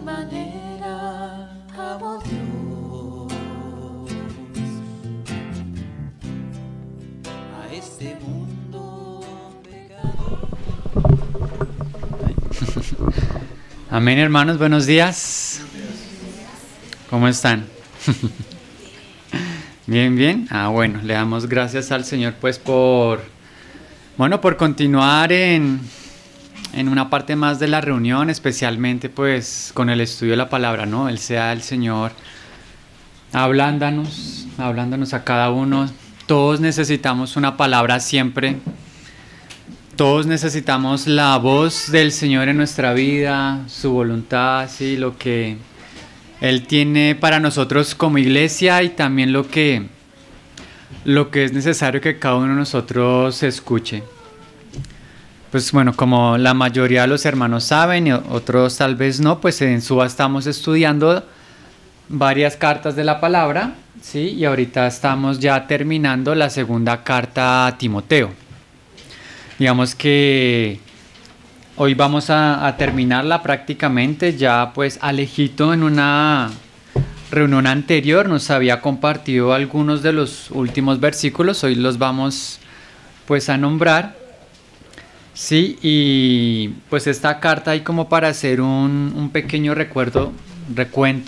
manera amo a Dios, a este mundo pecador. Amén, hermanos, buenos días. ¿Cómo están? Bien, bien. Bueno, le damos gracias al Señor pues por continuar en una parte más de la reunión, especialmente pues con el estudio de la palabra, ¿no? Él sea el Señor hablándonos a cada uno. Todos necesitamos una palabra siempre. Todos necesitamos la voz del Señor en nuestra vida, su voluntad, sí, lo que Él tiene para nosotros como iglesia y también lo que es necesario que cada uno de nosotros escuche. Pues bueno, como la mayoría de los hermanos saben y otros tal vez no, pues en Suba estamos estudiando varias cartas de la palabra, ¿sí? Y ahorita estamos ya terminando la segunda carta a Timoteo. Digamos que hoy vamos a terminarla prácticamente. Ya pues Alejito en una reunión anterior nos había compartido algunos de los últimos versículos. Hoy los vamos pues a nombrar. Sí, y pues esta carta hay como para hacer un pequeño recuento,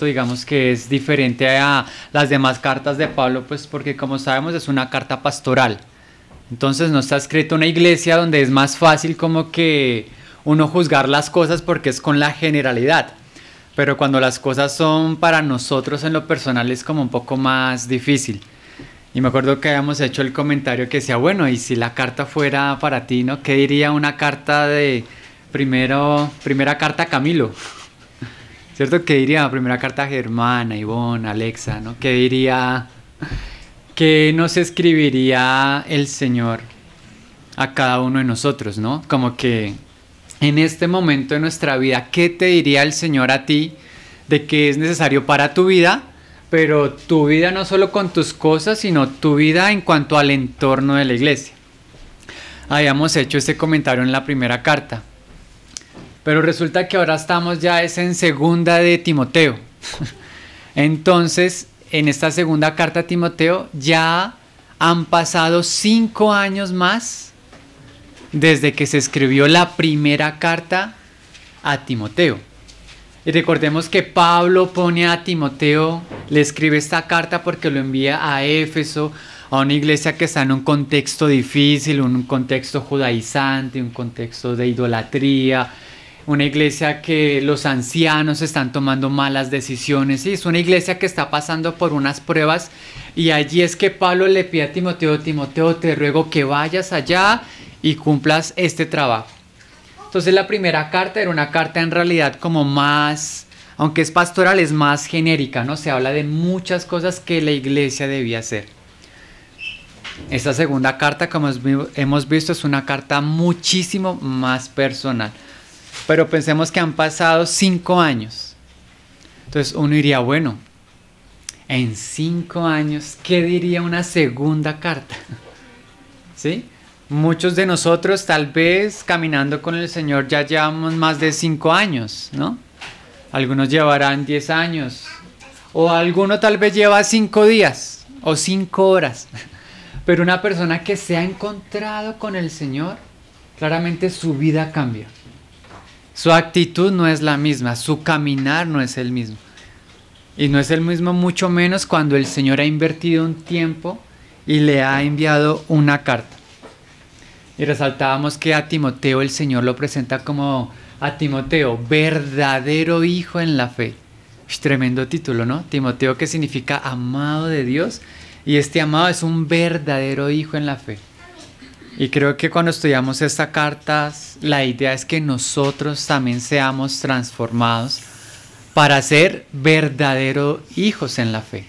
digamos que es diferente a las demás cartas de Pablo, pues porque como sabemos es una carta pastoral. Entonces no está escrito en una iglesia donde es más fácil como que uno juzgar las cosas porque es con la generalidad. Pero cuando las cosas son para nosotros en lo personal es como un poco más difícil. Y me acuerdo que habíamos hecho el comentario que decía, bueno, y si la carta fuera para ti, ¿no? ¿Qué diría una carta de primera carta a Camilo? ¿Cierto? ¿Qué diría primera carta a Germán, a Ivonne, a Alexa, ¿no? ¿Qué diría... ¿Qué nos escribiría el Señor a cada uno de nosotros, ¿no? Como que en este momento de nuestra vida, ¿qué te diría el Señor a ti de que es necesario para tu vida? Pero tu vida no solo con tus cosas, sino tu vida en cuanto al entorno de la iglesia. Habíamos hecho ese comentario en la primera carta. Pero resulta que ahora estamos ya en segunda de Timoteo. Entonces... en esta segunda carta a Timoteo ya han pasado 5 años más desde que se escribió la primera carta a Timoteo. Y recordemos que Pablo pone a Timoteo, le escribe esta carta porque lo envía a Éfeso, a una iglesia que está en un contexto difícil, un contexto judaizante, un contexto de idolatría, una iglesia que los ancianos están tomando malas decisiones. ¿Sí? Es una iglesia que está pasando por unas pruebas y allí es que Pablo le pide a Timoteo, te ruego que vayas allá y cumplas este trabajo. Entonces la primera carta era una carta en realidad como más, aunque es pastoral, es más genérica, ¿no? Se habla de muchas cosas que la iglesia debía hacer. Esta segunda carta, como hemos visto, es una carta muchísimo más personal. Pero pensemos que han pasado 5 años. Entonces uno diría, bueno, en 5 años, ¿qué diría una segunda carta? ¿Sí? Muchos de nosotros tal vez caminando con el Señor ya llevamos más de 5 años, ¿no? Algunos llevarán 10 años. O alguno tal vez lleva 5 días o 5 horas. Pero una persona que se ha encontrado con el Señor, claramente su vida cambia. Su actitud no es la misma, su caminar no es el mismo. Y no es el mismo mucho menos cuando el Señor ha invertido un tiempo y le ha enviado una carta. Y resaltábamos que a Timoteo el Señor lo presenta como a Timoteo, verdadero hijo en la fe. Tremendo título, ¿no? Timoteo, que significa amado de Dios, y este amado es un verdadero hijo en la fe. Y creo que cuando estudiamos esta carta, la idea es que nosotros también seamos transformados para ser verdaderos hijos en la fe.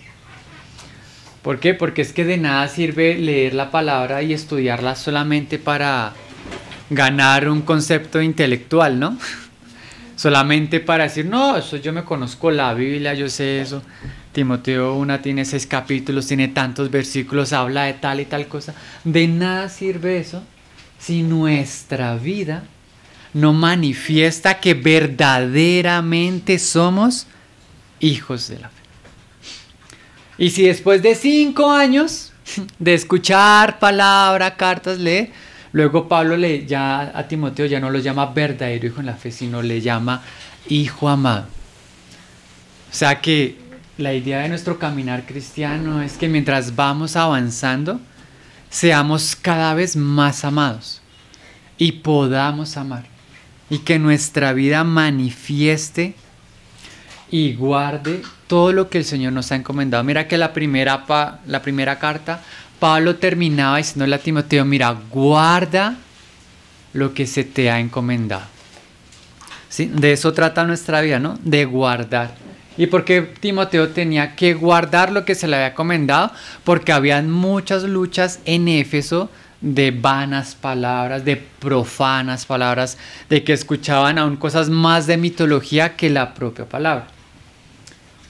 ¿Por qué? Porque es que de nada sirve leer la palabra y estudiarla solamente para ganar un concepto intelectual, ¿no? Solamente para decir, no, eso yo me conozco la Biblia, yo sé eso. Timoteo 1 tiene 6 capítulos, tiene tantos versículos, habla de tal y tal cosa. De nada sirve eso si nuestra vida no manifiesta que verdaderamente somos hijos de la fe. Y si después de 5 años de escuchar palabra, cartas, leer, luego Pablo ya a Timoteo ya no lo llama verdadero hijo en la fe, sino le llama hijo amado. O sea que la idea de nuestro caminar cristiano es que mientras vamos avanzando, seamos cada vez más amados y podamos amar. Y que nuestra vida manifieste y guarde todo lo que el Señor nos ha encomendado. Mira que la primera carta, Pablo terminaba diciéndole a Timoteo, mira, guarda lo que se te ha encomendado. ¿Sí? De eso trata nuestra vida, ¿no? De guardar. ¿Y por qué Timoteo tenía que guardar lo que se le había encomendado? Porque habían muchas luchas en Éfeso de vanas palabras, de profanas palabras, de que escuchaban aún cosas más de mitología que la propia palabra.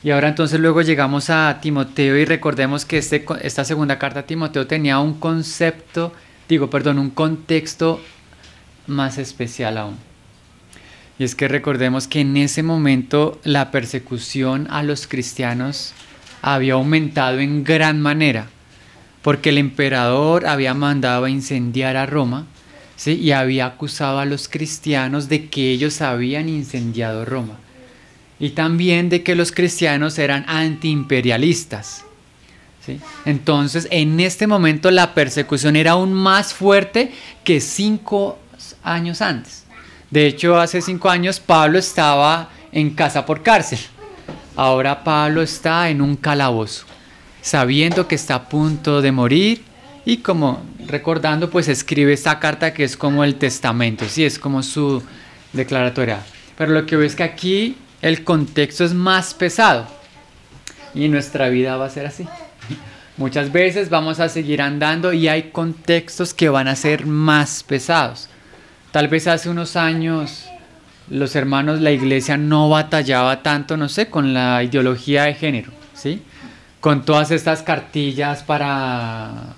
Y ahora entonces luego llegamos a Timoteo y recordemos que esta segunda carta a Timoteo tenía un contexto más especial aún. Y es que recordemos que en ese momento la persecución a los cristianos había aumentado en gran manera, porque el emperador había mandado a incendiar a Roma, ¿sí? Y había acusado a los cristianos de que ellos habían incendiado Roma. Y también de que los cristianos eran antiimperialistas, ¿sí? Entonces, en este momento la persecución era aún más fuerte que 5 años antes. De hecho, hace 5 años Pablo estaba en casa por cárcel. Ahora Pablo está en un calabozo, sabiendo que está a punto de morir y como recordando, pues escribe esta carta que es como el testamento, ¿sí? Es como su declaratoria. Pero lo que veo es que aquí el contexto es más pesado y nuestra vida va a ser así. Muchas veces vamos a seguir andando y hay contextos que van a ser más pesados. Tal vez hace unos años los hermanos, la iglesia no batallaba tanto, no sé, con la ideología de género, ¿sí? Con todas estas cartillas para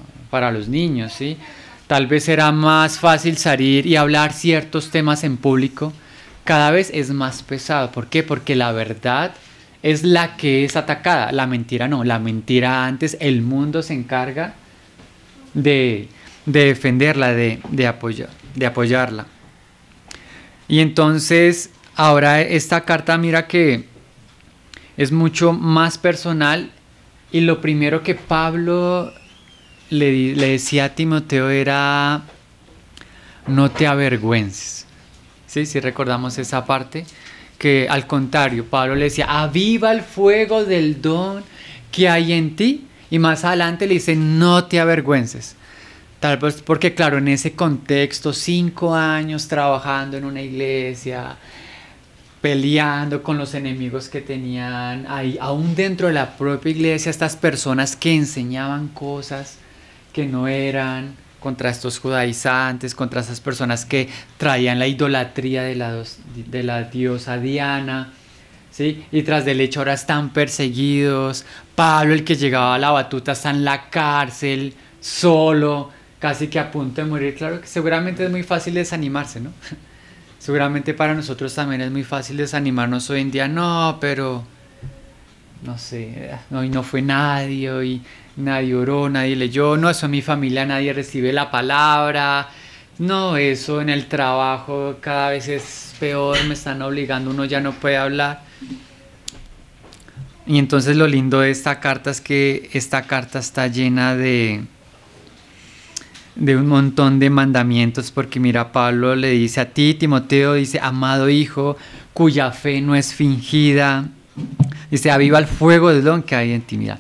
los niños, ¿sí? Tal vez era más fácil salir y hablar ciertos temas en público. Cada vez es más pesado. ¿Por qué? Porque la verdad es la que es atacada. La mentira no. La mentira antes el mundo se encarga de defenderla, de apoyarla. Y entonces ahora esta carta, mira que es mucho más personal. Y lo primero que Pablo le decía a Timoteo era: no te avergüences. ¿Sí? Si recordamos esa parte, que al contrario, Pablo le decía: aviva el fuego del don que hay en ti. Y más adelante le dice: no te avergüences. Tal vez porque, claro, en ese contexto, 5 años trabajando en una iglesia, peleando con los enemigos que tenían ahí, aún dentro de la propia iglesia, estas personas que enseñaban cosas que no eran, contra estos judaizantes, contra esas personas que traían la idolatría de la diosa Diana, ¿sí? Y tras del hecho ahora están perseguidos. Pablo, el que llegaba a la batuta, está en la cárcel, solo, casi que a punto de morir. Claro que seguramente es muy fácil desanimarse, ¿no? Seguramente para nosotros también es muy fácil desanimarnos hoy en día. No, pero no sé, hoy no fue nadie, hoy nadie oró, nadie leyó, no, eso en mi familia nadie recibe la palabra, no, eso en el trabajo cada vez es peor, me están obligando, uno ya no puede hablar. Y entonces lo lindo de esta carta es que esta carta está llena de un montón de mandamientos, porque mira, Pablo le dice a ti, Timoteo, dice: amado hijo, cuya fe no es fingida, dice: aviva el fuego del don que hay en ti. Mira,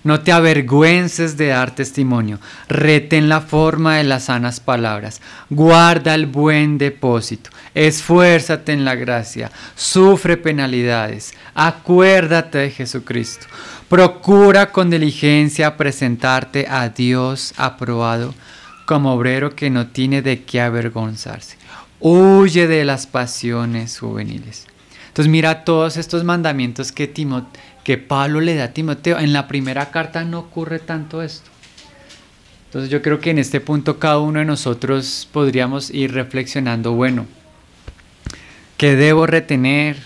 no te avergüences de dar testimonio, retén la forma de las sanas palabras, guarda el buen depósito, esfuérzate en la gracia, sufre penalidades, acuérdate de Jesucristo, procura con diligencia presentarte a Dios aprobado como obrero que no tiene de qué avergonzarse, huye de las pasiones juveniles. Entonces mira todos estos mandamientos que Pablo le da a Timoteo. En la primera carta no ocurre tanto esto. Entonces yo creo que en este punto cada uno de nosotros podríamos ir reflexionando, bueno, qué debo retener,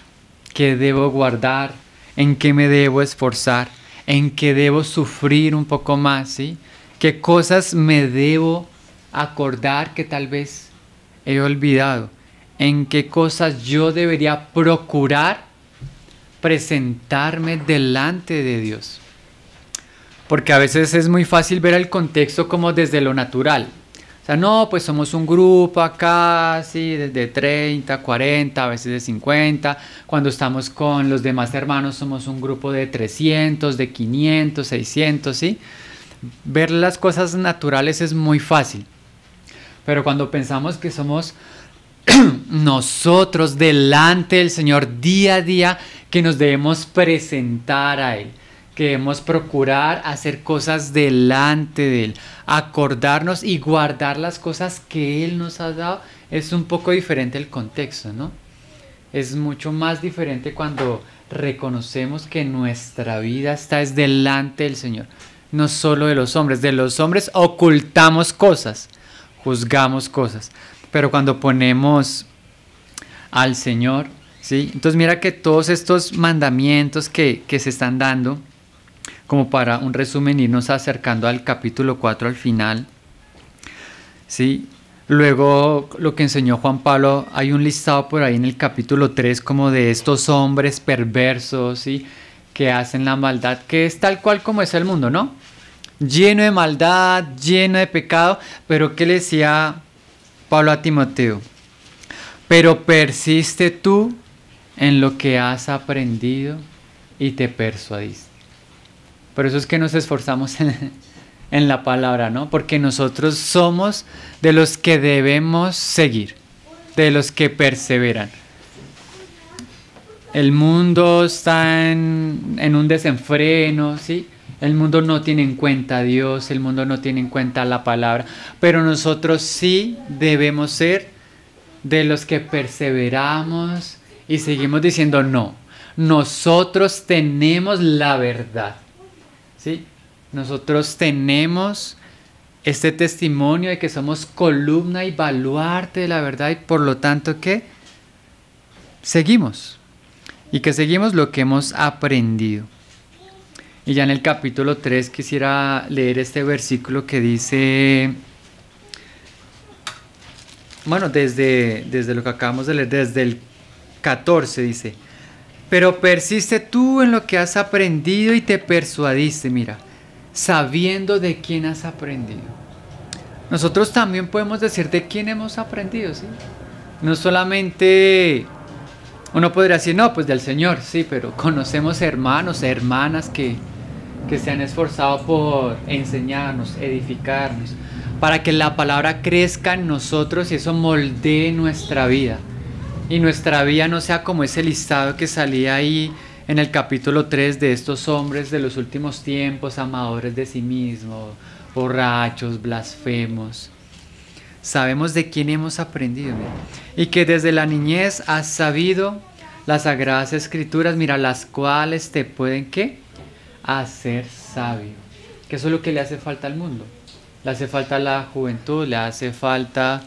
qué debo guardar, en qué me debo esforzar, en qué debo sufrir un poco más, ¿sí? Qué cosas me debo acordar que tal vez he olvidado, en qué cosas yo debería procurar presentarme delante de Dios. Porque a veces es muy fácil ver el contexto como desde lo natural. O sea, no, pues somos un grupo acá, sí, de 30, 40, a veces de 50. Cuando estamos con los demás hermanos somos un grupo de 300, de 500, 600, ¿sí? Ver las cosas naturales es muy fácil. Pero cuando pensamos que somos nosotros delante del Señor día a día, que nos debemos presentar a Él, que debemos procurar hacer cosas delante de Él, acordarnos y guardar las cosas que Él nos ha dado, es un poco diferente el contexto, ¿no? Es mucho más diferente cuando reconocemos que nuestra vida está es delante del Señor, no solo de los hombres. De los hombres ocultamos cosas, juzgamos cosas, pero cuando ponemos al Señor, ¿sí? Entonces mira que todos estos mandamientos que se están dando, como para un resumen, irnos acercando al capítulo 4 al final, ¿sí? Luego lo que enseñó Juan Pablo, hay un listado por ahí en el capítulo 3 como de estos hombres perversos, ¿sí? Que hacen la maldad, que es tal cual como es el mundo, ¿no? Lleno de maldad, lleno de pecado, pero ¿qué le decía Pablo a Timoteo? Pero persiste tú en lo que has aprendido y te persuadiste. Por eso es que nos esforzamos en la palabra, ¿no? Porque nosotros somos de los que debemos seguir, de los que perseveran. El mundo está en un desenfreno, ¿sí? El mundo no tiene en cuenta a Dios, el mundo no tiene en cuenta la palabra, pero nosotros sí debemos ser de los que perseveramos y seguimos diciendo no. Nosotros tenemos la verdad, ¿sí? Nosotros tenemos este testimonio de que somos columna y baluarte de la verdad y por lo tanto que seguimos y que seguimos lo que hemos aprendido. Y ya en el capítulo 3 quisiera leer este versículo que dice, bueno, desde lo que acabamos de leer, desde el 14 dice, pero persiste tú en lo que has aprendido y te persuadiste, mira, sabiendo de quién has aprendido. Nosotros también podemos decir de quién hemos aprendido, ¿sí? No solamente uno podría decir, no, pues del Señor, sí, pero conocemos hermanos, hermanas que se han esforzado por enseñarnos, edificarnos, para que la palabra crezca en nosotros y eso moldee nuestra vida. Y nuestra vida no sea como ese listado que salía ahí en el capítulo 3 de estos hombres de los últimos tiempos, amadores de sí mismos, borrachos, blasfemos. Sabemos de quién hemos aprendido, mira, y que desde la niñez has sabido las sagradas escrituras, mira, las cuales te pueden, ¿qué? Hacer sabio. Que eso es lo que le hace falta al mundo. Le hace falta a la juventud, le hace falta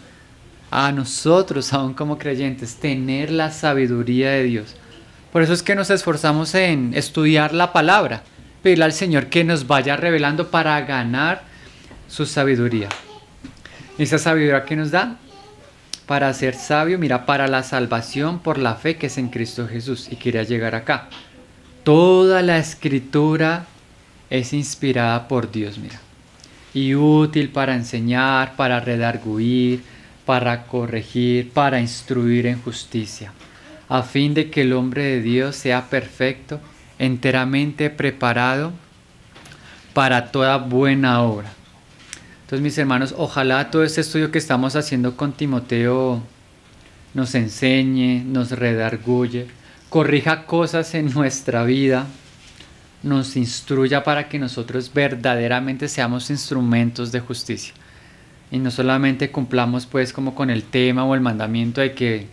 a nosotros, aún como creyentes, tener la sabiduría de Dios. Por eso es que nos esforzamos en estudiar la palabra, pedirle al Señor que nos vaya revelando para ganar su sabiduría. Esa sabiduría que nos da para ser sabio, mira, para la salvación por la fe que es en Cristo Jesús. Y quería llegar acá. Toda la escritura es inspirada por Dios, mira, y útil para enseñar, para redarguir, para corregir, para instruir en justicia, a fin de que el hombre de Dios sea perfecto, enteramente preparado para toda buena obra. Entonces, mis hermanos, ojalá todo este estudio que estamos haciendo con Timoteo nos enseñe, nos redarguye, corrija cosas en nuestra vida, nos instruya para que nosotros verdaderamente seamos instrumentos de justicia. Y no solamente cumplamos pues como con el tema o el mandamiento de que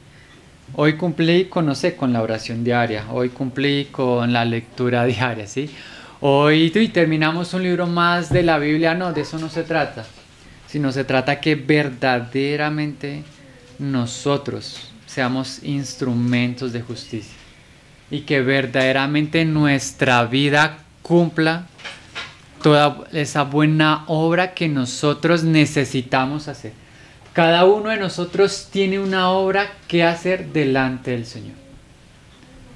hoy cumplí con, no sé, con la oración diaria, hoy cumplí con la lectura diaria, ¿sí? Hoy terminamos un libro más de la Biblia, no, de eso no se trata, sino se trata que verdaderamente nosotros seamos instrumentos de justicia y que verdaderamente nuestra vida cumpla toda esa buena obra que nosotros necesitamos hacer. Cada uno de nosotros tiene una obra que hacer delante del Señor.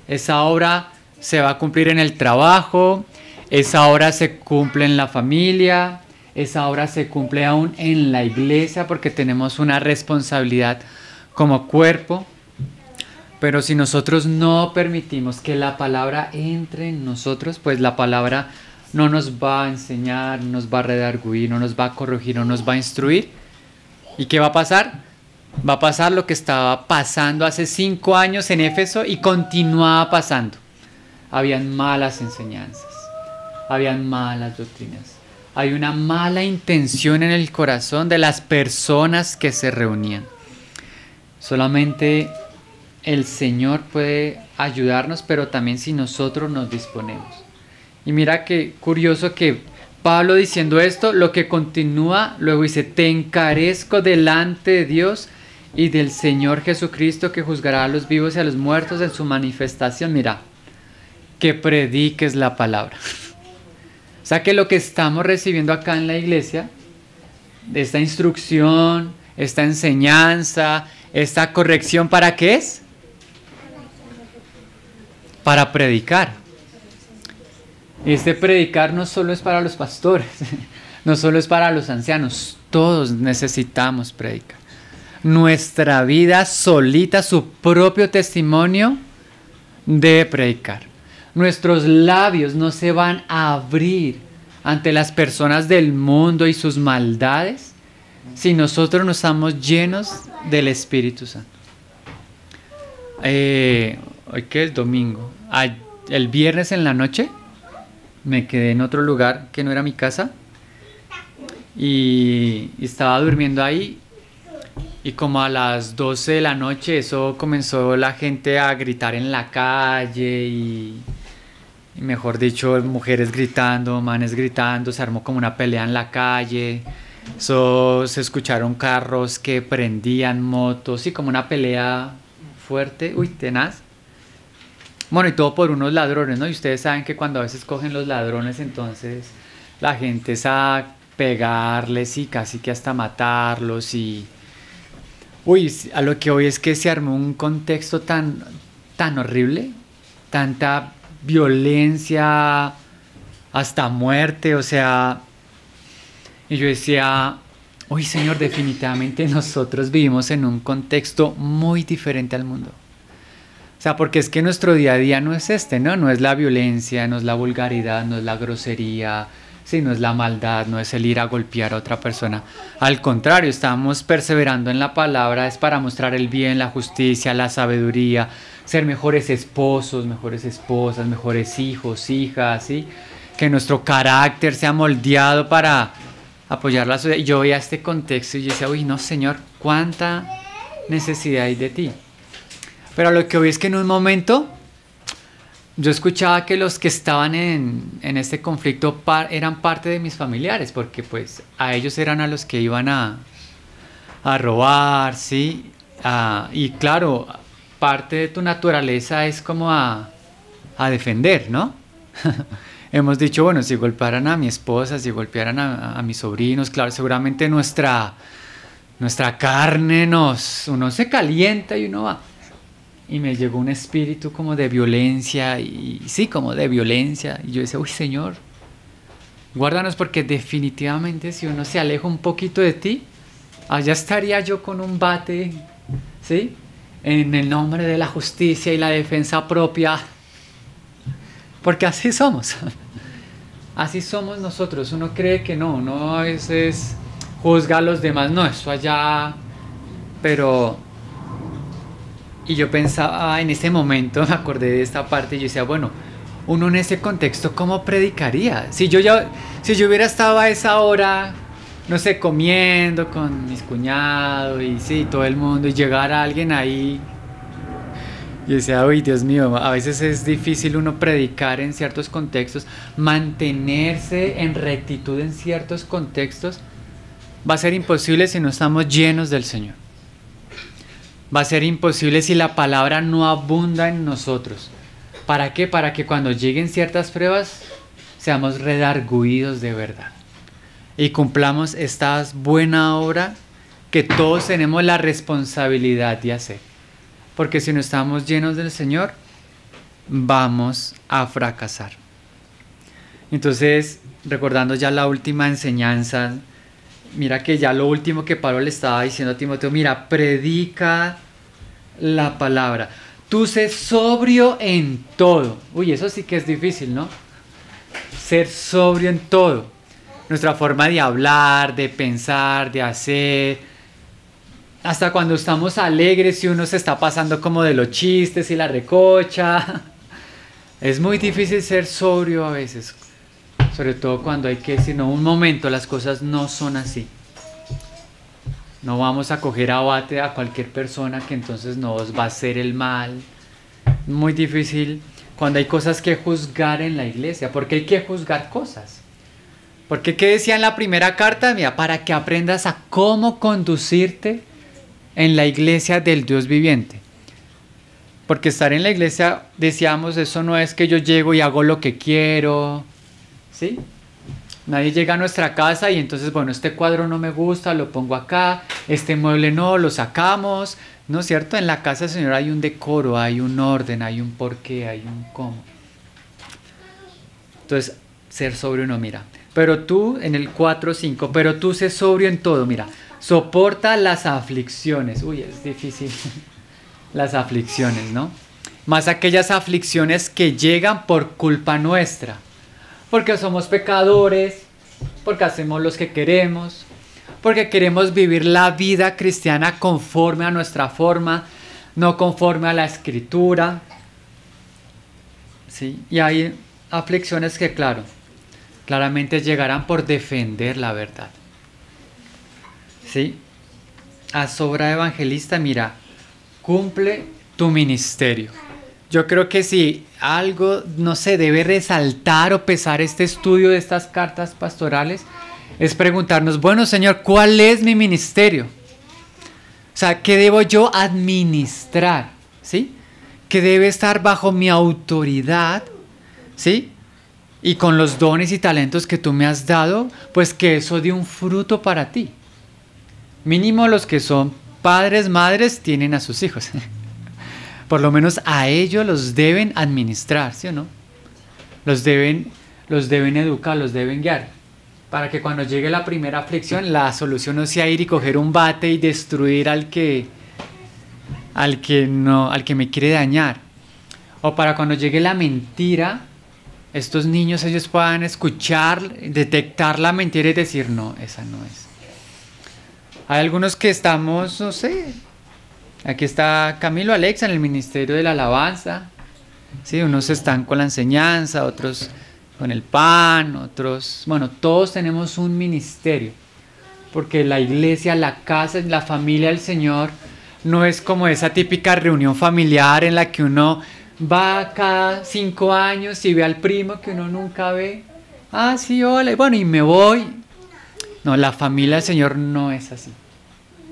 Esa obra se va a cumplir en el trabajo, esa obra se cumple en la familia, esa obra se cumple aún en la iglesia porque tenemos una responsabilidad como cuerpo. Pero si nosotros no permitimos que la palabra entre en nosotros, pues la palabra no nos va a enseñar, no nos va a redarguir, no nos va a corregir, no nos va a instruir. ¿Y qué va a pasar? Va a pasar lo que estaba pasando hace 5 años en Éfeso y continuaba pasando. Habían malas enseñanzas, habían malas doctrinas, hay una mala intención en el corazón de las personas que se reunían. Solamente el Señor puede ayudarnos, pero también si nosotros nos disponemos. Y mira qué curioso que Pablo diciendo esto, lo que continúa, luego dice, te encarezco delante de Dios y del Señor Jesucristo que juzgará a los vivos y a los muertos en su manifestación. Mira, que prediques la palabra. O sea que lo que estamos recibiendo acá en la iglesia, esta instrucción, esta enseñanza, esta corrección, ¿para qué es? Para predicar. Este predicar no solo es para los pastores, no solo es para los ancianos, todos necesitamos predicar. Nuestra vida solita, su propio testimonio, debe predicar. Nuestros labios no se van a abrir ante las personas del mundo y sus maldades si nosotros no estamos llenos del Espíritu Santo. Hoy que es domingo, el viernes en la noche me quedé en otro lugar que no era mi casa y estaba durmiendo ahí y como a las 12 de la noche eso comenzó la gente a gritar en la calle y mejor dicho mujeres gritando, manes gritando, se armó como una pelea en la calle, eso, se escucharon carros que prendían, motos y como una pelea fuerte, tenaz. Bueno, y todo por unos ladrones, ¿no? Y ustedes saben que cuando a veces cogen los ladrones, entonces la gente es a pegarles y casi que hasta matarlos y... a lo que hoy es que se armó un contexto tan horrible, tanta violencia, hasta muerte, o sea... Y yo decía, Señor, definitivamente nosotros vivimos en un contexto muy diferente al mundo. O sea, porque es que nuestro día a día no es ¿no? No es la violencia, no es la vulgaridad, no es la grosería, sí, no es la maldad, no es el ir a golpear a otra persona. Al contrario, estamos perseverando en la palabra, es para mostrar el bien, la justicia, la sabiduría, ser mejores esposos, mejores esposas, mejores hijos, hijas, ¿sí? Que nuestro carácter sea moldeado para apoyar la sociedad. Y yo veía este contexto y yo decía, no, Señor, cuánta necesidad hay de ti. Pero lo que vi es que en un momento yo escuchaba que los que estaban en este conflicto eran parte de mis familiares, porque pues a ellos eran a los que iban a robar, ¿sí? Y claro, parte de tu naturaleza es como a defender, ¿no? Hemos dicho, bueno, si golpearan a mi esposa, si golpearan a mis sobrinos, claro, seguramente nuestra carne uno se calienta y uno va. Y me llegó un espíritu como de violencia, y sí, como de violencia. Y yo decía, Señor, guárdanos porque definitivamente si uno se aleja un poquito de ti, allá estaría yo con un bate, ¿sí? En el nombre de la justicia y la defensa propia. Porque así somos. Así somos nosotros. Uno cree que no, uno a veces juzga a los demás. No, eso allá, pero... Y yo pensaba en ese momento, me acordé de esta parte y yo decía, bueno, uno en ese contexto, ¿cómo predicaría? Si yo hubiera estado a esa hora, no sé, comiendo con mis cuñados y sí, todo el mundo, y llegara alguien ahí, y decía, Dios mío, a veces es difícil uno predicar en ciertos contextos, mantenerse en rectitud en ciertos contextos, va a ser imposible si no estamos llenos del Señor. Va a ser imposible si la palabra no abunda en nosotros. ¿Para qué? Para que cuando lleguen ciertas pruebas seamos redargüidos de verdad y cumplamos esta buena obra que todos tenemos la responsabilidad de hacer. Porque si no estamos llenos del Señor, vamos a fracasar. Entonces, recordando ya la última enseñanza, mira que ya lo último que Pablo le estaba diciendo a Timoteo, mira, predica la palabra. Tú sé sobrio en todo. Uy, eso sí que es difícil, ¿no? Ser sobrio en todo. Nuestra forma de hablar, de pensar, de hacer. Hasta cuando estamos alegres y uno se está pasando como de los chistes y la recocha. Es muy difícil ser sobrio a veces. Sobre todo cuando hay que decir, no, un momento, las cosas no son así. No vamos a coger a bate a cualquier persona que entonces nos va a hacer el mal. Muy difícil cuando hay cosas que juzgar en la iglesia. Porque hay que juzgar cosas. Porque ¿qué decía en la primera carta? Mira, para que aprendas a cómo conducirte en la iglesia del Dios viviente. Porque estar en la iglesia, decíamos, eso no es que yo llego y hago lo que quiero. ¿Sí? Nadie llega a nuestra casa y entonces, bueno, este cuadro no me gusta, lo pongo acá, este mueble no, lo sacamos, ¿no es cierto? En la casa del Señor hay un decoro, hay un orden, hay un porqué, hay un cómo. Entonces, ser sobrio no, mira. Pero tú, en el 4:5, pero tú sé sobrio en todo, mira. Soporta las aflicciones. Uy, es difícil. Las aflicciones, ¿no? Más aquellas aflicciones que llegan por culpa nuestra. Porque somos pecadores, porque hacemos los que queremos, porque queremos vivir la vida cristiana conforme a nuestra forma, no conforme a la Escritura. ¿Sí? Y hay aflicciones que, claro, claramente llegarán por defender la verdad. ¿Sí? A sobra evangelista, mira, cumple tu ministerio. Yo creo que si algo, no sé, debe resaltar o pesar este estudio de estas cartas pastorales, es preguntarnos, bueno, Señor, ¿cuál es mi ministerio? O sea, ¿qué debo yo administrar? ¿Sí? ¿Qué debe estar bajo mi autoridad? ¿Sí? Y con los dones y talentos que tú me has dado, pues que eso dé un fruto para ti. Mínimo los que son padres, madres, tienen a sus hijos. Por lo menos a ellos los deben administrar, ¿sí o no? Los deben educar, los deben guiar. Para que cuando llegue la primera aflicción, la solución no sea ir y coger un bate y destruir al que me quiere dañar. O para cuando llegue la mentira, estos niños ellos puedan escuchar, detectar la mentira y decir, no, esa no es. Hay algunos que estamos, no sé, aquí está Camilo Alexa en el Ministerio de la Alabanza. Sí, unos están con la enseñanza, otros con el pan, otros... Bueno, todos tenemos un ministerio. Porque la iglesia, la casa, la familia del Señor no es como esa típica reunión familiar en la que uno va cada 5 años y ve al primo que uno nunca ve. Ah, sí, hola, y bueno, y me voy. No, la familia del Señor no es así.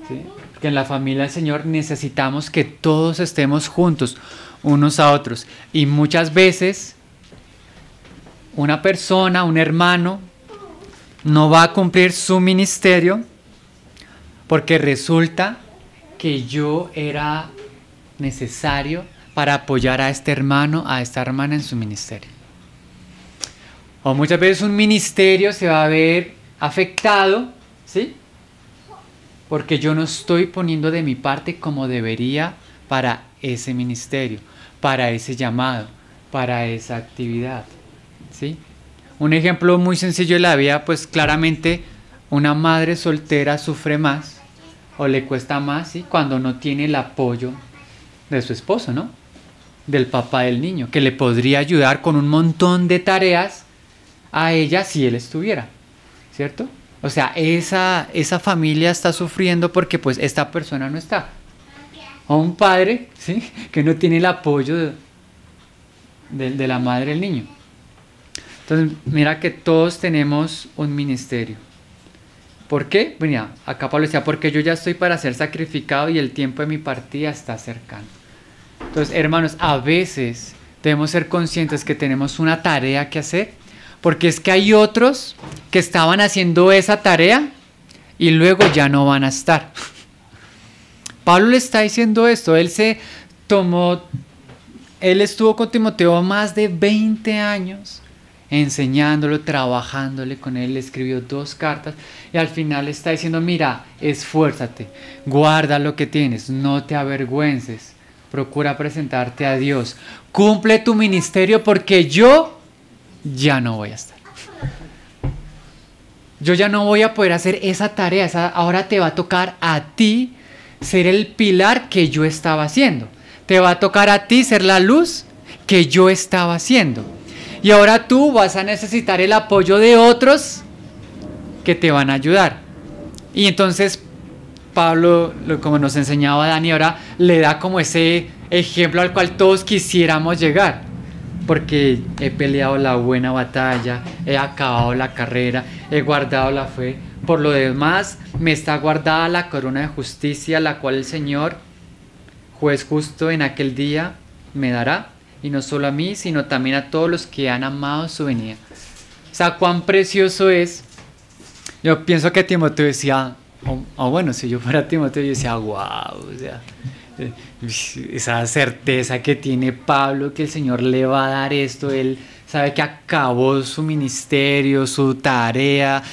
¿Sí? Porque en la familia del Señor necesitamos que todos estemos juntos, unos a otros. Y muchas veces una persona, un hermano, no va a cumplir su ministerio porque resulta que yo era necesario para apoyar a este hermano, a esta hermana en su ministerio. O muchas veces un ministerio se va a ver afectado, ¿sí? Porque yo no estoy poniendo de mi parte como debería para ese ministerio, para ese llamado, para esa actividad, ¿sí? Un ejemplo muy sencillo de la vida, pues claramente una madre soltera sufre más o le cuesta más, ¿sí? Cuando no tiene el apoyo de su esposo, ¿no? Del papá del niño, que le podría ayudar con un montón de tareas a ella si él estuviera, ¿cierto? O sea, esa familia está sufriendo porque pues esta persona no está. O un padre, ¿sí? Que no tiene el apoyo de la madre del niño. Entonces, mira que todos tenemos un ministerio. ¿Por qué? Mira, acá Pablo decía, porque yo ya estoy para ser sacrificado y el tiempo de mi partida está cercano. Entonces, hermanos, a veces debemos ser conscientes que tenemos una tarea que hacer, porque es que hay otros que estaban haciendo esa tarea y luego ya no van a estar. Pablo le está diciendo esto, él estuvo con Timoteo más de 20 años enseñándolo, trabajándole con él, le escribió 2 cartas y al final le está diciendo, mira, esfuérzate, guarda lo que tienes, no te avergüences, procura presentarte a Dios, cumple tu ministerio porque yo ya no voy a estar. Yo ya no voy a poder hacer esa tarea, ahora te va a tocar a ti ser el pilar que yo estaba haciendo. Te va a tocar a ti ser la luz que yo estaba haciendo. Y ahora tú vas a necesitar el apoyo de otros que te van a ayudar. Y entonces Pablo, como nos enseñaba Dani, ahora le da como ese ejemplo al cual todos quisiéramos llegar. Porque he peleado la buena batalla, he acabado la carrera, he guardado la fe. Por lo demás, me está guardada la corona de justicia, la cual el Señor, juez justo en aquel día, me dará. Y no solo a mí, sino también a todos los que han amado su venida. O sea, cuán precioso es. Yo pienso que Timoteo decía, bueno, si yo fuera Timoteo, yo decía, wow, o sea, esa certeza que tiene Pablo, que el Señor le va a dar esto, él sabe que acabó su ministerio, su tarea,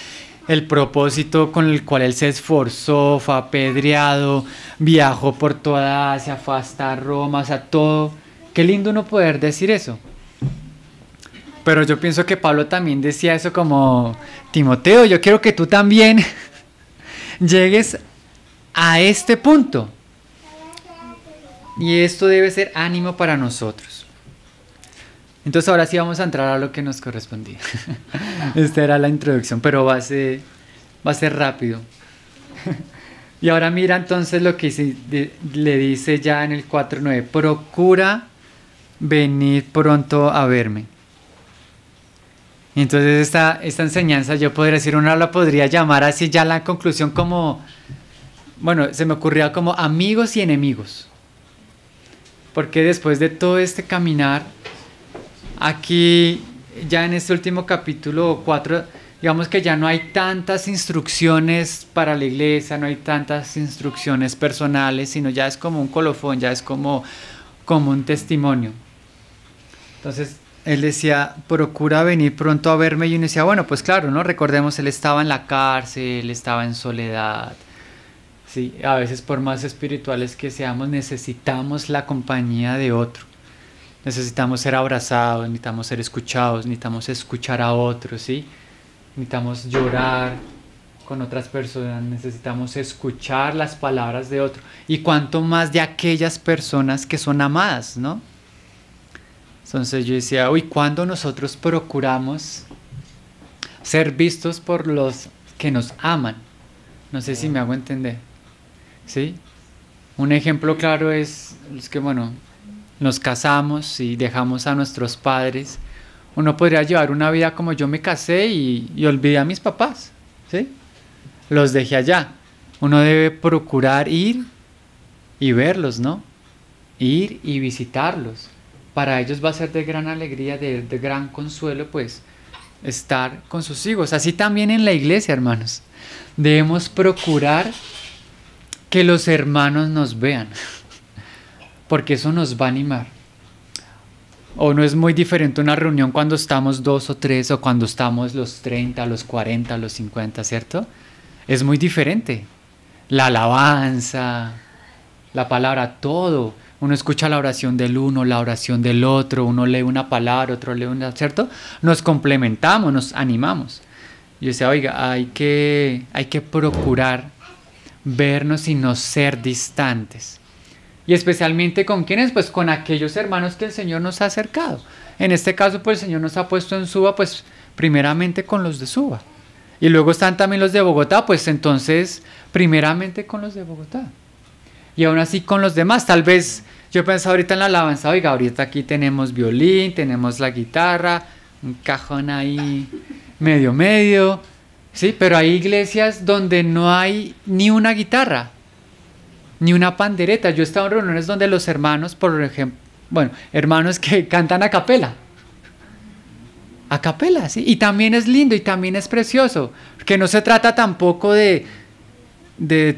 el propósito con el cual él se esforzó, fue apedreado, viajó por toda Asia, fue hasta Roma, o sea, todo. Qué lindo uno poder decir eso. Pero yo pienso que Pablo también decía eso como, Timoteo, yo quiero que tú también llegues a este punto. Y esto debe ser ánimo para nosotros. Entonces ahora sí vamos a entrar a lo que nos correspondía. Esta era la introducción, pero va a ser rápido. Y ahora mira entonces lo que le dice ya en el 4:9. Procura venir pronto a verme. Y entonces esta enseñanza yo podría decir, uno la podría llamar así ya la conclusión como, bueno, se me ocurría como amigos y enemigos. Porque después de todo este caminar, aquí ya en este último capítulo 4, digamos que ya no hay tantas instrucciones para la iglesia, no hay tantas instrucciones personales, sino ya es como un colofón, ya es como un testimonio. Entonces él decía, procura venir pronto a verme, y uno decía, bueno, pues claro, ¿no? Recordemos, él estaba en la cárcel, él estaba en soledad. Sí, a veces por más espirituales que seamos, necesitamos la compañía de otro. Necesitamos ser abrazados, necesitamos ser escuchados, necesitamos escuchar a otros, ¿sí? Necesitamos llorar con otras personas, necesitamos escuchar las palabras de otro. Y cuanto más de aquellas personas que son amadas, ¿no? Entonces yo decía, ¿cuándo nosotros procuramos ser vistos por los que nos aman? No sé si me hago entender. ¿Sí? Un ejemplo claro es que, bueno, nos casamos y dejamos a nuestros padres. Uno podría llevar una vida como yo me casé y olvidé a mis papás, ¿sí? Los dejé allá. Uno debe procurar ir y verlos, ¿no? Ir y visitarlos. Para ellos va a ser de gran alegría, de gran consuelo, pues, estar con sus hijos. Así también en la iglesia, hermanos. Debemos procurar que los hermanos nos vean, porque eso nos va a animar. O no es muy diferente una reunión cuando estamos 2 o 3, o cuando estamos los 30, los 40, los 50, ¿cierto? Es muy diferente. La alabanza, la palabra, todo. Uno escucha la oración del uno, la oración del otro, uno lee una palabra, otro lee una, ¿cierto? Nos complementamos, nos animamos. Yo decía, oiga, hay que procurar vernos y no ser distantes. Y especialmente ¿con quiénes? Pues con aquellos hermanos que el Señor nos ha acercado. En este caso, pues el Señor nos ha puesto en Suba, pues primeramente con los de Suba. Y luego están también los de Bogotá, pues entonces primeramente con los de Bogotá. Y aún así con los demás. Tal vez yo pensaba ahorita en la alabanza, oiga, ahorita aquí tenemos violín, tenemos la guitarra, un cajón ahí medio. Sí, pero hay iglesias donde no hay ni una guitarra, ni una pandereta. Yo he estado en reuniones donde los hermanos, por ejemplo, bueno, hermanos que cantan a capela. A capela, sí. Y también es lindo y también es precioso. Que no se trata tampoco de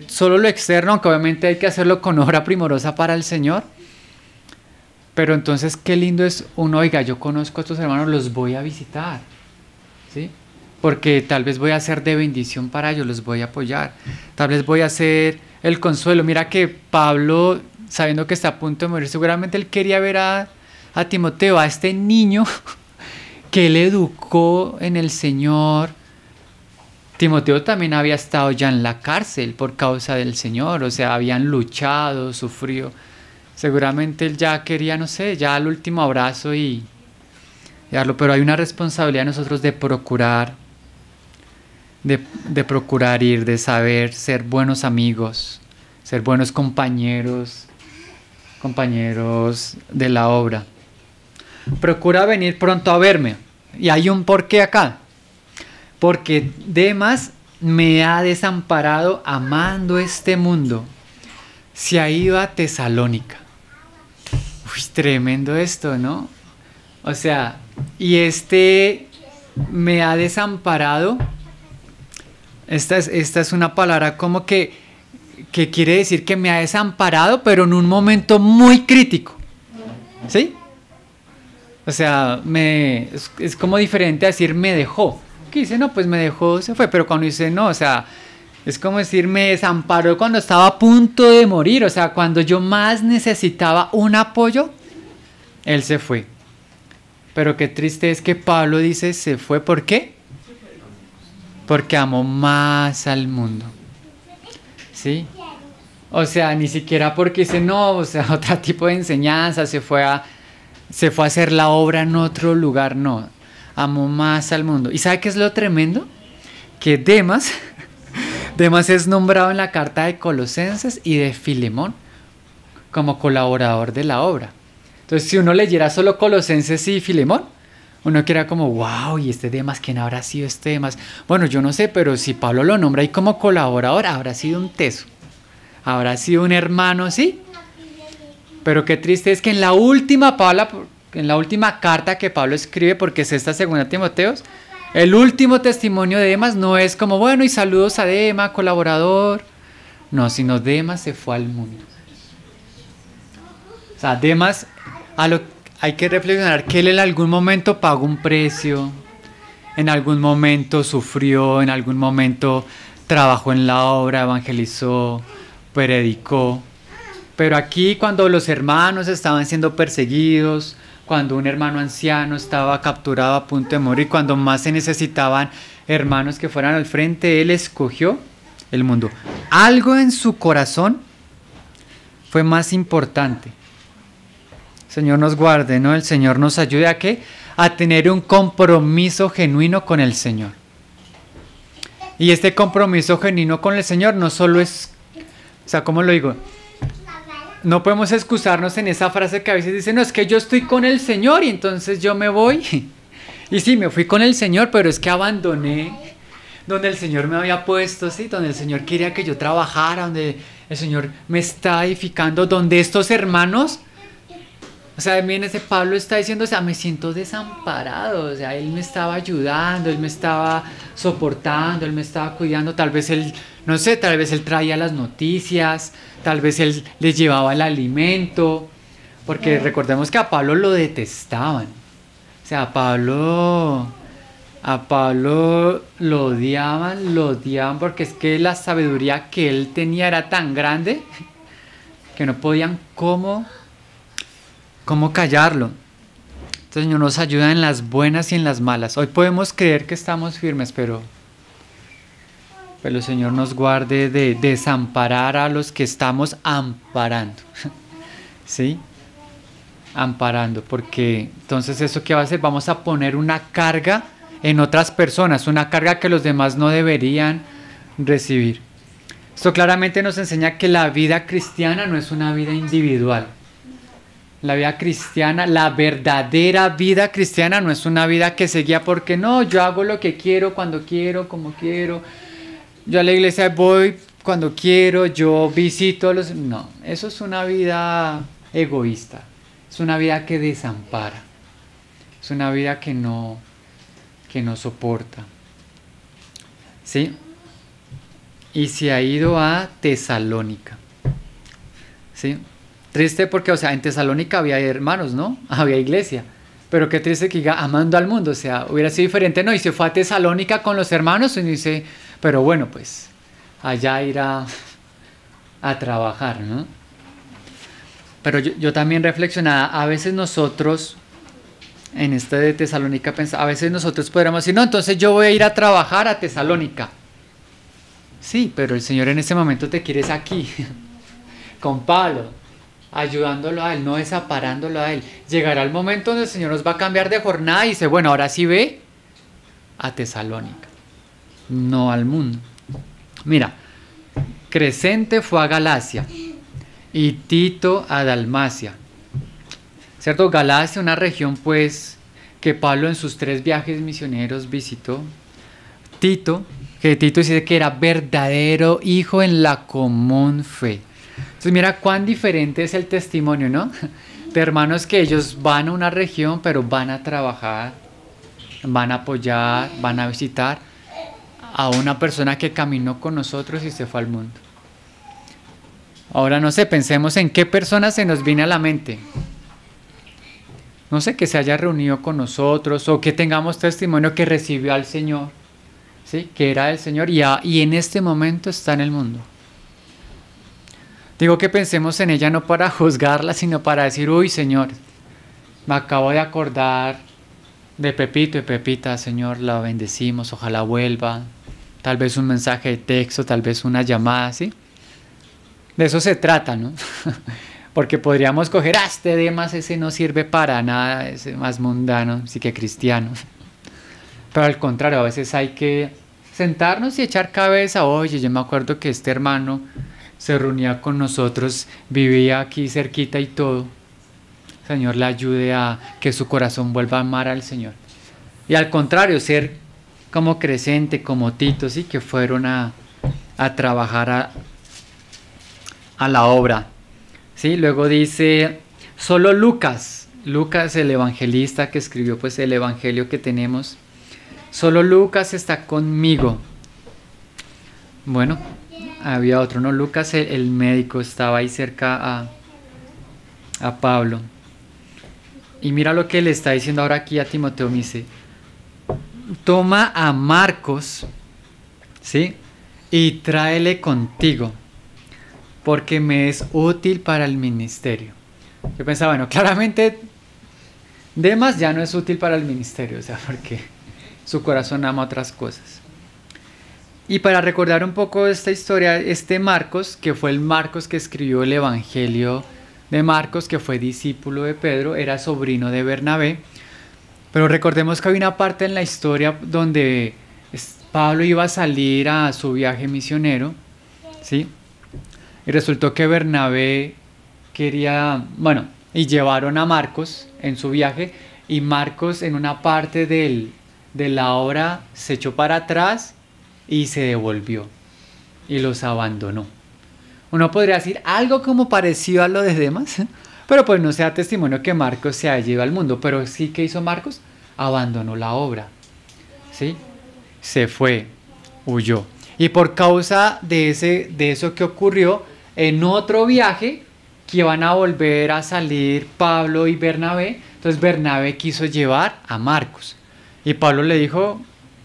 solo lo externo, aunque obviamente hay que hacerlo con obra primorosa para el Señor. Pero entonces qué lindo es uno, oiga, yo conozco a estos hermanos, los voy a visitar, ¿sí? Porque tal vez voy a ser de bendición para ellos, los voy a apoyar. Tal vez voy a ser el consuelo. Mira que Pablo, sabiendo que está a punto de morir, seguramente él quería ver a Timoteo, a este niño que él educó en el Señor. Timoteo también había estado ya en la cárcel por causa del Señor, o sea, habían luchado, sufrido. Seguramente él ya quería, no sé, ya el último abrazo y darlo, pero hay una responsabilidad de nosotros de procurar, de procurar ir, de saber ser buenos amigos, ser buenos compañeros de la obra. Procura venir pronto a verme. Y hay un porqué acá. Porque Demas me ha desamparado amando este mundo. Se ha ido a Tesalónica. Uy, tremendo esto, ¿no? O sea, y me ha desamparado. Esta es una palabra como que quiere decir que me ha desamparado, pero en un momento muy crítico. ¿Sí? O sea, es como diferente a decir me dejó. Que dice, no, pues me dejó, se fue. Pero cuando dice no, o sea, es como decir me desamparó cuando estaba a punto de morir. O sea, cuando yo más necesitaba un apoyo, él se fue. Pero qué triste es que Pablo dice se fue. ¿Por qué? Porque amó más al mundo. ¿Sí? O sea, ni siquiera porque dice no, o sea, otro tipo de enseñanza, se fue a hacer la obra en otro lugar, no. Amó más al mundo. ¿Y sabe qué es lo tremendo? Que Demas es nombrado en la carta de Colosenses y de Filemón como colaborador de la obra. Entonces, si uno leyera solo Colosenses y Filemón, uno queda como, wow, ¿y este Demas? ¿Quién habrá sido este Demas? Bueno, yo no sé, pero si Pablo lo nombra ahí como colaborador, habrá sido un teso. Habrá sido un hermano, ¿sí? Pero qué triste es que en la última carta que Pablo escribe, porque es esta segunda Timoteo, el último testimonio de Demas no es como, bueno, y saludos a Demas, colaborador. No, sino Demas se fue al mundo. O sea, Demas, hay que reflexionar que él en algún momento pagó un precio, en algún momento sufrió, en algún momento trabajó en la obra, evangelizó, predicó. Pero aquí cuando los hermanos estaban siendo perseguidos, cuando un hermano anciano estaba capturado a punto de morir, cuando más se necesitaban hermanos que fueran al frente, él escogió el mundo. Algo en su corazón fue más importante. El Señor nos guarde, ¿no? El Señor nos ayude ¿a qué? A tener un compromiso genuino con el Señor. Y este compromiso genuino con el Señor no solo es, o sea, ¿cómo lo digo? No podemos excusarnos en esa frase que a veces dicen, no, es que yo estoy con el Señor y entonces yo me voy. Y sí, me fui con el Señor, pero es que abandoné donde el Señor me había puesto, ¿sí? Donde el Señor quería que yo trabajara, donde el Señor me está edificando, donde estos hermanos, o sea, también ese Pablo está diciendo, o sea, me siento desamparado, o sea, él me estaba ayudando, él me estaba soportando, él me estaba cuidando, tal vez él, no sé, tal vez él traía las noticias, tal vez él les llevaba el alimento, porque recordemos que a Pablo lo detestaban, o sea, a Pablo lo odiaban porque es que la sabiduría que él tenía era tan grande que no podían cómo callarlo. Entonces, Señor nos ayuda en las buenas y en las malas. Hoy podemos creer que estamos firmes, pero el Señor nos guarde de desamparar a los que estamos amparando. ¿Sí? Amparando, porque entonces eso que va a hacer, vamos a poner una carga en otras personas, una carga que los demás no deberían recibir. Esto claramente nos enseña que la vida cristiana no es una vida individual. La vida cristiana, la verdadera vida cristiana no es una vida que se guía porque no, yo hago lo que quiero, cuando quiero, como quiero. Yo a la iglesia voy cuando quiero, yo visito a los... No, eso es una vida egoísta. Es una vida que desampara. Es una vida que no soporta. ¿Sí? Y se ha ido a Tesalónica. ¿Sí? Triste porque, o sea, en Tesalónica había hermanos, ¿no? Había iglesia. Pero qué triste que diga amando al mundo. O sea, hubiera sido diferente, ¿no? Y se fue a Tesalónica con los hermanos y dice, pero bueno, pues allá irá a trabajar, ¿no? Pero yo también reflexionaba, a veces nosotros, en este de Tesalónica, a veces nosotros podríamos decir, no, entonces yo voy a ir a trabajar a Tesalónica. Sí, pero el Señor en ese momento te quiere es aquí, con Pablo, ayudándolo a Él, no desamparándolo a Él. Llegará el momento donde el Señor nos va a cambiar de jornada y dice, bueno, ahora sí ve a Tesalónica, no al mundo. Mira, Crescente fue a Galacia y Tito a Dalmacia. ¿Cierto? Galacia, una región pues que Pablo en sus 3 viajes misioneros visitó. Tito, que Tito dice que era verdadero hijo en la común fe. Entonces mira cuán diferente es el testimonio, ¿no? De hermanos que ellos van a una región, pero van a trabajar, van a apoyar, van a visitar a una persona que caminó con nosotros y se fue al mundo. Ahora no sé, pensemos en qué persona se nos viene a la mente. No sé, que se haya reunido con nosotros o que tengamos testimonio que recibió al Señor, ¿sí? Que era del Señor y en este momento está en el mundo. Digo que pensemos en ella no para juzgarla, sino para decir, uy, Señor, me acabo de acordar de Pepito y Pepita, Señor, la bendecimos, ojalá vuelva. Tal vez un mensaje de texto, tal vez una llamada, ¿sí? De eso se trata, ¿no? Porque podríamos coger, este Demas, ese no sirve para nada, ese más mundano, sí que cristiano. Pero al contrario, a veces hay que sentarnos y echar cabeza. Oye, yo me acuerdo que este hermano se reunía con nosotros, vivía aquí cerquita y todo. Señor le ayude a que su corazón vuelva a amar al Señor. Y al contrario, ser como Crescente, como Tito, sí, que fueron a trabajar a la obra. ¿Sí? Luego dice, solo Lucas, el evangelista que escribió pues el evangelio que tenemos, solo Lucas está conmigo. Bueno, había otro, ¿no? Lucas, el médico, estaba ahí cerca a Pablo. Y mira lo que le está diciendo ahora aquí a Timoteo, me dice, toma a Marcos, ¿sí? Y tráele contigo, porque me es útil para el ministerio. Yo pensaba, bueno, claramente Demas ya no es útil para el ministerio, o sea, porque su corazón ama otras cosas. Y para recordar un poco esta historia, este Marcos, que fue el Marcos que escribió el Evangelio de Marcos, que fue discípulo de Pedro, era sobrino de Bernabé. Pero recordemos que hay una parte en la historia donde Pablo iba a salir a su viaje misionero, ¿sí? Y resultó que Bernabé quería, bueno, y llevaron a Marcos en su viaje, y Marcos en una parte de la obra se echó para atrás y se devolvió y los abandonó. Uno podría decir algo como parecido a lo de Demas, pero pues no sea testimonio que Marcos se haya ido al mundo. Pero sí, que hizo Marcos, abandonó la obra, ¿sí? Se fue, huyó. Y por causa de eso que ocurrió, en otro viaje que iban a volver a salir Pablo y Bernabé, entonces Bernabé quiso llevar a Marcos y Pablo le dijo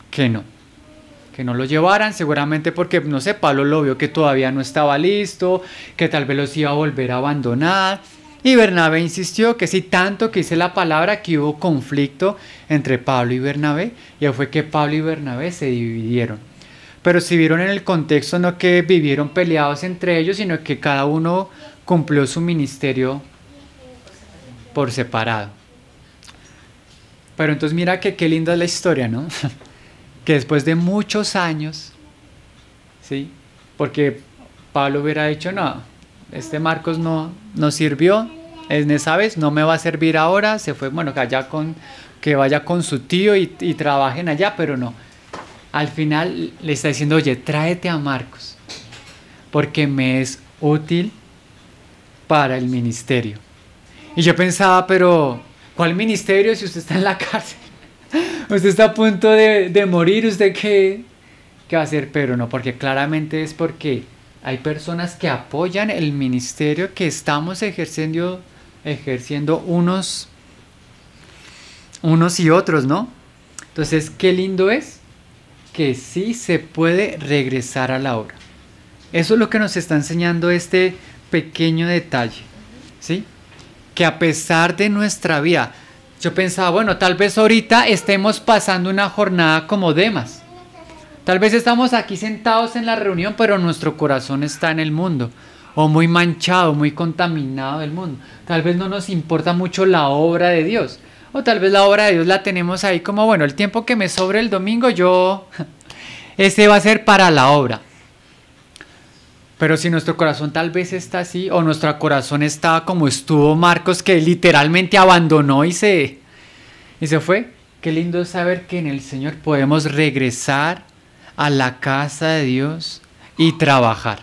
que no lo llevaran, seguramente porque, no sé, Pablo lo vio que todavía no estaba listo, que tal vez los iba a volver a abandonar. Y Bernabé insistió que sí, tanto que dice la palabra que hubo conflicto entre Pablo y Bernabé, y fue que Pablo y Bernabé se dividieron. Pero si vieron en el contexto, no que vivieron peleados entre ellos, sino que cada uno cumplió su ministerio por separado. Pero entonces mira que qué linda es la historia, ¿no? Que después de muchos años, ¿sí? Porque Pablo hubiera dicho, no, este Marcos no sirvió, en esa vez no me va a servir ahora, se fue, bueno, que vaya con su tío y trabajen allá, pero no. Al final le está diciendo, oye, tráete a Marcos, porque me es útil para el ministerio. Y yo pensaba, pero ¿cuál ministerio si usted está en la cárcel? Usted está a punto de morir, ¿usted qué va a hacer? Pero no, porque claramente es porque hay personas que apoyan el ministerio que estamos ejerciendo unos y otros, ¿no? Entonces, qué lindo es que sí se puede regresar a la obra. Eso es lo que nos está enseñando este pequeño detalle, ¿sí? Que a pesar de nuestra vida, yo pensaba, bueno, tal vez ahorita estemos pasando una jornada como Demas. Tal vez estamos aquí sentados en la reunión, pero nuestro corazón está en el mundo, o muy manchado, muy contaminado del mundo. Tal vez no nos importa mucho la obra de Dios, o tal vez la obra de Dios la tenemos ahí como, bueno, el tiempo que me sobre el domingo, ese va a ser para la obra. Pero si nuestro corazón tal vez está así, o nuestro corazón está como estuvo Marcos, que literalmente abandonó y se fue, qué lindo es saber que en el Señor podemos regresar a la casa de Dios y trabajar.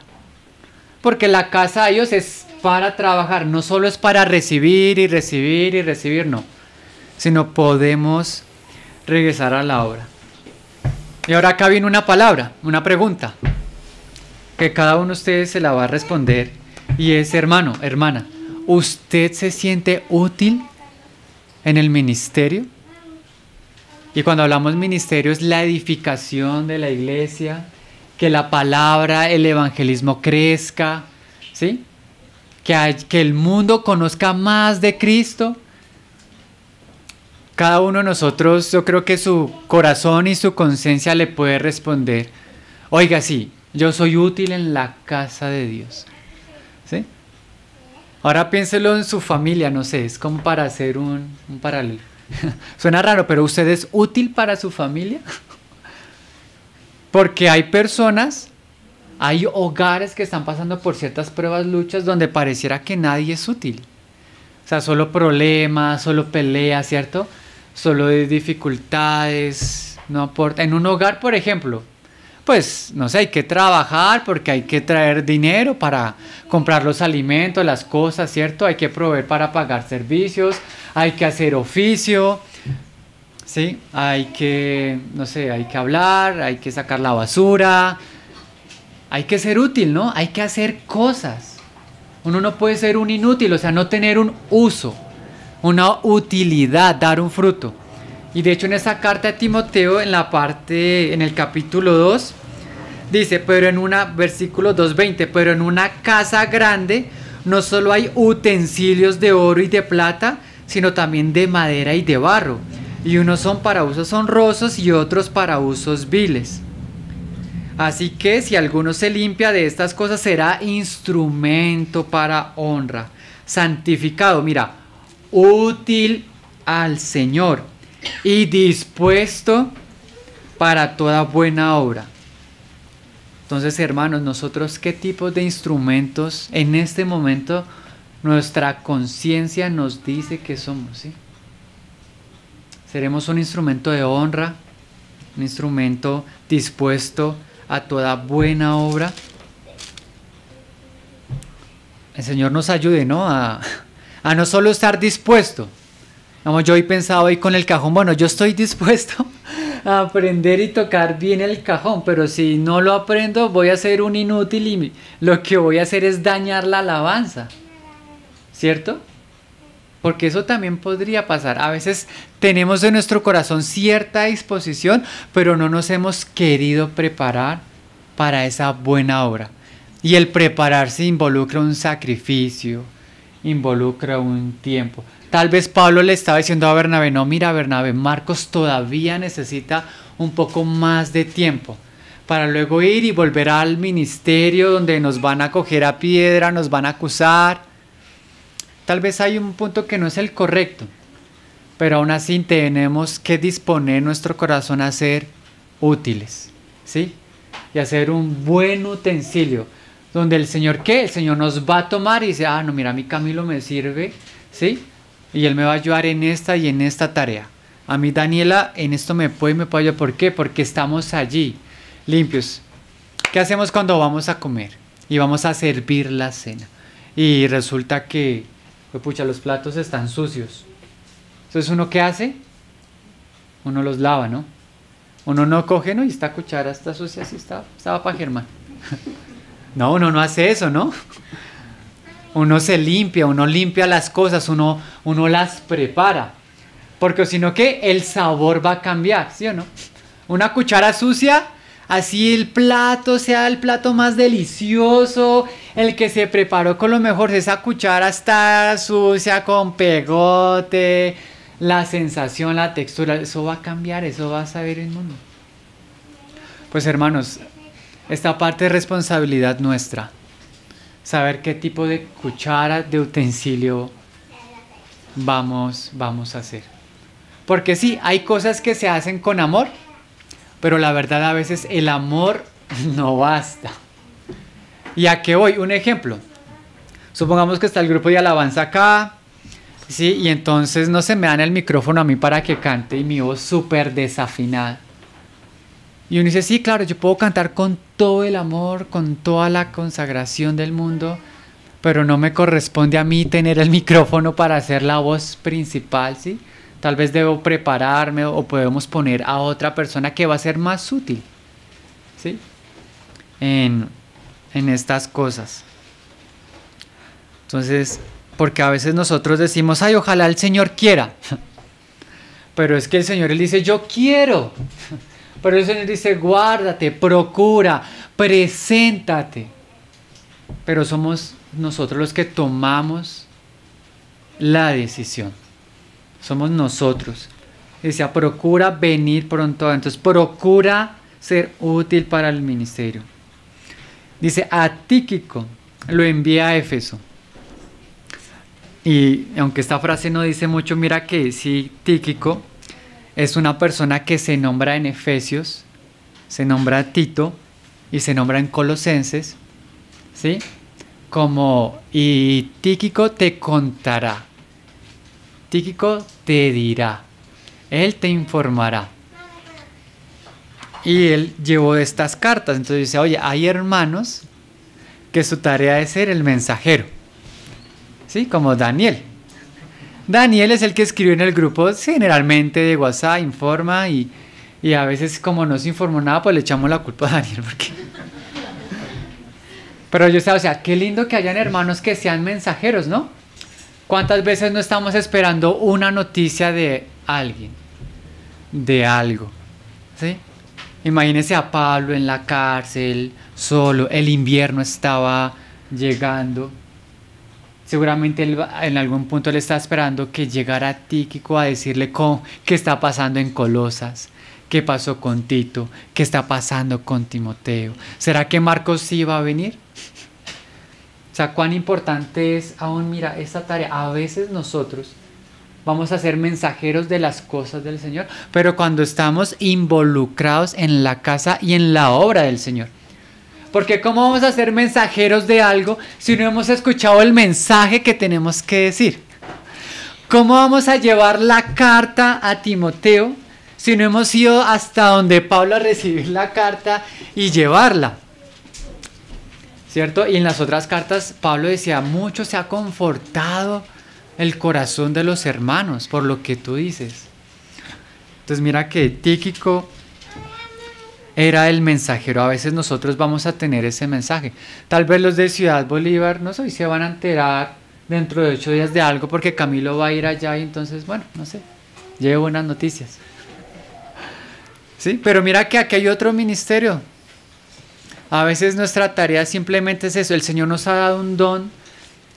Porque la casa de Dios es para trabajar, no solo es para recibir y recibir y recibir, no. Sino podemos regresar a la obra. Y ahora acá viene una palabra, una pregunta, que cada uno de ustedes se la va a responder. Y es, hermano, hermana, ¿usted se siente útil en el ministerio? Y cuando hablamos ministerio es la edificación de la iglesia, que la palabra, el evangelismo crezca, ¿sí? Que el mundo conozca más de Cristo. Cada uno de nosotros, yo creo que su corazón y su conciencia le puede responder, oiga, sí, yo soy útil en la casa de Dios, ¿sí? Ahora piénselo en su familia, no sé, es como para hacer un paralelo. Suena raro, pero ¿usted es útil para su familia? Porque hay personas, hay hogares que están pasando por ciertas pruebas, luchas, donde pareciera que nadie es útil. O sea, solo problemas, solo peleas, ¿cierto? Solo dificultades, no aporta. En un hogar, por ejemplo, pues, no sé, hay que trabajar porque hay que traer dinero para comprar los alimentos, las cosas, ¿cierto? Hay que proveer para pagar servicios, hay que hacer oficio, ¿sí? Hay que, no sé, hay que hablar, hay que sacar la basura, hay que ser útil, ¿no? Hay que hacer cosas. Uno no puede ser un inútil, o sea, no tener un uso, una utilidad, dar un fruto. Y de hecho en esa carta a Timoteo, en el capítulo 2, dice, versículo 2:20, pero en una casa grande no solo hay utensilios de oro y de plata, sino también de madera y de barro. Y unos son para usos honrosos y otros para usos viles. Así que si alguno se limpia de estas cosas, será instrumento para honra, santificado, mira, útil al Señor y dispuesto para toda buena obra. Entonces, hermanos, nosotros, ¿qué tipos de instrumentos en este momento nuestra conciencia nos dice que somos? ¿Sí? Seremos un instrumento de honra, un instrumento dispuesto a toda buena obra. El Señor nos ayude, ¿no? A no solo estar dispuesto. Vamos, yo hoy pensaba hoy con el cajón, bueno, yo estoy dispuesto a aprender y tocar bien el cajón, pero si no lo aprendo voy a ser un inútil y lo que voy a hacer es dañar la alabanza, ¿cierto? Porque eso también podría pasar. A veces tenemos en nuestro corazón cierta disposición, pero no nos hemos querido preparar para esa buena obra. Y el prepararse involucra un sacrificio, involucra un tiempo. Tal vez Pablo le estaba diciendo a Bernabé, no, mira Bernabé, Marcos todavía necesita un poco más de tiempo para luego ir y volver al ministerio donde nos van a coger a piedra, nos van a acusar. Tal vez hay un punto que no es el correcto, pero aún así tenemos que disponer nuestro corazón a ser útiles, ¿sí? Y a ser un buen utensilio, donde el Señor, ¿qué? El Señor nos va a tomar y dice, no, mira, a mí Camilo me sirve ¿sí? Y él me va a ayudar en esta y en esta tarea. A mí Daniela en esto me puede ayudar. ¿Por qué? Porque estamos allí, limpios. ¿Qué hacemos cuando vamos a comer? Y vamos a servir la cena. Y resulta que, pues, pucha, los platos están sucios. Entonces, ¿uno qué hace? Uno los lava, ¿no? Uno no coge, ¿no? Y esta cuchara está sucia, así estaba para Germán. No, uno no hace eso, ¿no? Uno se limpia, uno limpia las cosas, uno las prepara. Porque si no, ¿qué? El sabor va a cambiar, ¿sí o no? Una cuchara sucia, así el plato sea el plato más delicioso, el que se preparó con lo mejor, esa cuchara está sucia, con pegote, la sensación, la textura, eso va a cambiar, eso va a saber el mundo. Pues hermanos, esta parte es responsabilidad nuestra. Saber qué tipo de cuchara, de utensilio vamos a hacer. Porque sí, hay cosas que se hacen con amor, pero la verdad a veces el amor no basta. ¿Y a qué voy? Un ejemplo. Supongamos que está el grupo de alabanza acá, ¿sí? Y entonces no se me dan el micrófono a mí para que cante y mi voz súper desafinada. Y uno dice, sí, claro, yo puedo cantar con todo el amor, con toda la consagración del mundo, pero no me corresponde a mí tener el micrófono para hacer la voz principal, ¿sí? Tal vez debo prepararme o podemos poner a otra persona que va a ser más útil, ¿sí? En estas cosas. Entonces, porque a veces nosotros decimos, ay, ojalá el Señor quiera. Pero es que el Señor, Él dice, yo quiero. Pero el Señor dice, guárdate, procura, preséntate. Pero somos nosotros los que tomamos la decisión. Somos nosotros. Dice, procura venir pronto. Entonces, procura ser útil para el ministerio. Dice, a Tíquico lo envía a Éfeso. Y aunque esta frase no dice mucho, mira que sí, Tíquico es una persona que se nombra en Efesios, se nombra Tito y se nombra en Colosenses, ¿sí? Como, y Tíquico te contará, Tíquico te dirá, él te informará. Y él llevó estas cartas, entonces dice, oye, hay hermanos que su tarea es ser el mensajero, ¿sí? Como Daniel. Daniel es el que escribió en el grupo generalmente de WhatsApp, informa y a veces como no se informó nada, pues le echamos la culpa a Daniel. Pero yo sé, o sea, qué lindo que hayan hermanos que sean mensajeros, ¿no? ¿Cuántas veces no estamos esperando una noticia de alguien, de algo? ¿Sí? Imagínese a Pablo en la cárcel, solo, el invierno estaba llegando. Seguramente él, en algún punto le está esperando que llegara Tíquico a decirle qué está pasando en Colosas, qué pasó con Tito, qué está pasando con Timoteo. ¿Será que Marcos sí va a venir? O sea, cuán importante es aún, mira, esta tarea. A veces nosotros vamos a ser mensajeros de las cosas del Señor, pero cuando estamos involucrados en la casa y en la obra del Señor. Porque ¿cómo vamos a ser mensajeros de algo si no hemos escuchado el mensaje que tenemos que decir? ¿Cómo vamos a llevar la carta a Timoteo si no hemos ido hasta donde Pablo a recibir la carta y llevarla? ¿Cierto? Y en las otras cartas Pablo decía, mucho se ha confortado el corazón de los hermanos por lo que tú dices. Entonces mira que Tíquico era el mensajero. A veces nosotros vamos a tener ese mensaje. Tal vez los de Ciudad Bolívar, no sé, se van a enterar dentro de 8 días de algo porque Camilo va a ir allá y entonces, bueno, no sé, lleve buenas noticias. ¿Sí? Pero mira que aquí hay otro ministerio. A veces nuestra tarea simplemente es eso. El Señor nos ha dado un don,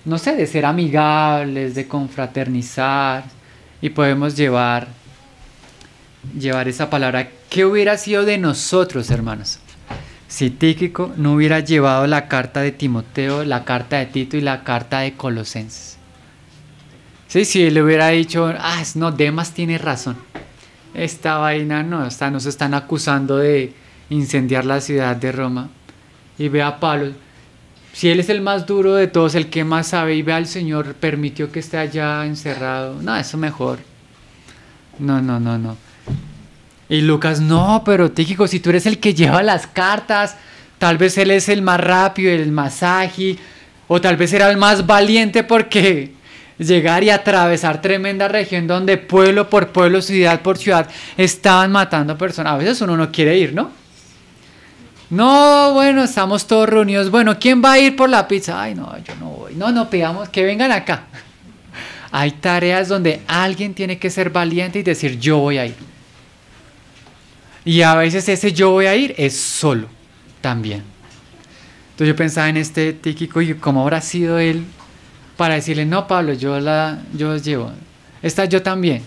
no sé, de ser amigables, de confraternizar y podemos llevar esa palabra. ¿Qué hubiera sido de nosotros, hermanos, si Tíquico no hubiera llevado la carta de Timoteo, la carta de Tito y la carta de Colosenses? Sí, si él le hubiera dicho, no, Demas tiene razón, esta vaina no, nos están acusando de incendiar la ciudad de Roma. Y ve a Pablo, Si él es el más duro de todos, el que más sabe, y ve al Señor, permitió que esté allá encerrado, no, eso mejor. No, no, no, no. Y Lucas, no, pero Tíquico, si tú eres el que lleva las cartas, tal vez él es el más rápido, el más ágil, o tal vez era el más valiente porque llegar y atravesar tremenda región donde pueblo por pueblo, ciudad por ciudad, estaban matando personas. A veces uno no quiere ir, ¿no? No, bueno, estamos todos reunidos. Bueno, ¿quién va a ir por la pizza? Ay, no, yo no voy. No, no, pidamos que vengan acá. Hay tareas donde alguien tiene que ser valiente y decir, yo voy a ir. Y a veces ese yo voy a ir es solo también. Entonces yo pensaba en este Tíquico y cómo habrá sido él para decirle, no, Pablo, yo os llevo. Esta yo también.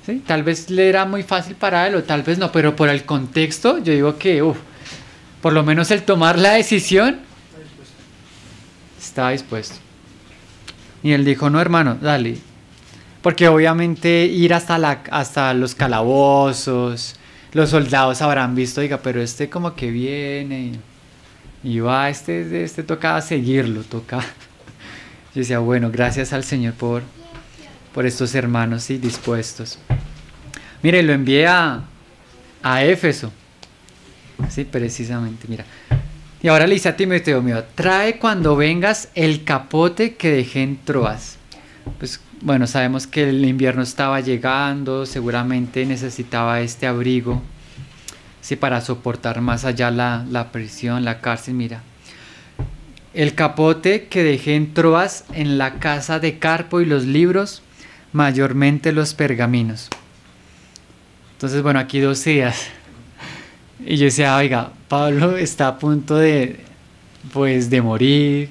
¿Sí? Tal vez le era muy fácil para él o tal vez no, pero por el contexto yo digo que, por lo menos el tomar la decisión, estaba dispuesto. Y él dijo, no, hermano, dale. Porque obviamente ir hasta los calabozos, los soldados habrán visto, diga, pero este como que viene y va, este toca seguirlo, toca. Yo decía, bueno, gracias al Señor por estos hermanos, ¿sí? Dispuestos. Mire, lo envié a Éfeso. Sí, precisamente, mira. Y ahora le dice a Timoteo, mira, trae cuando vengas el capote que dejé en Troas. Pues bueno, sabemos que el invierno estaba llegando, seguramente necesitaba este abrigo, sí, para soportar más allá la prisión, la cárcel. Mira, el capote que dejé en Troas en la casa de Carpo y los libros, mayormente los pergaminos. Entonces, bueno, aquí 2 días. Y yo decía, oiga, Pablo está a punto de morir,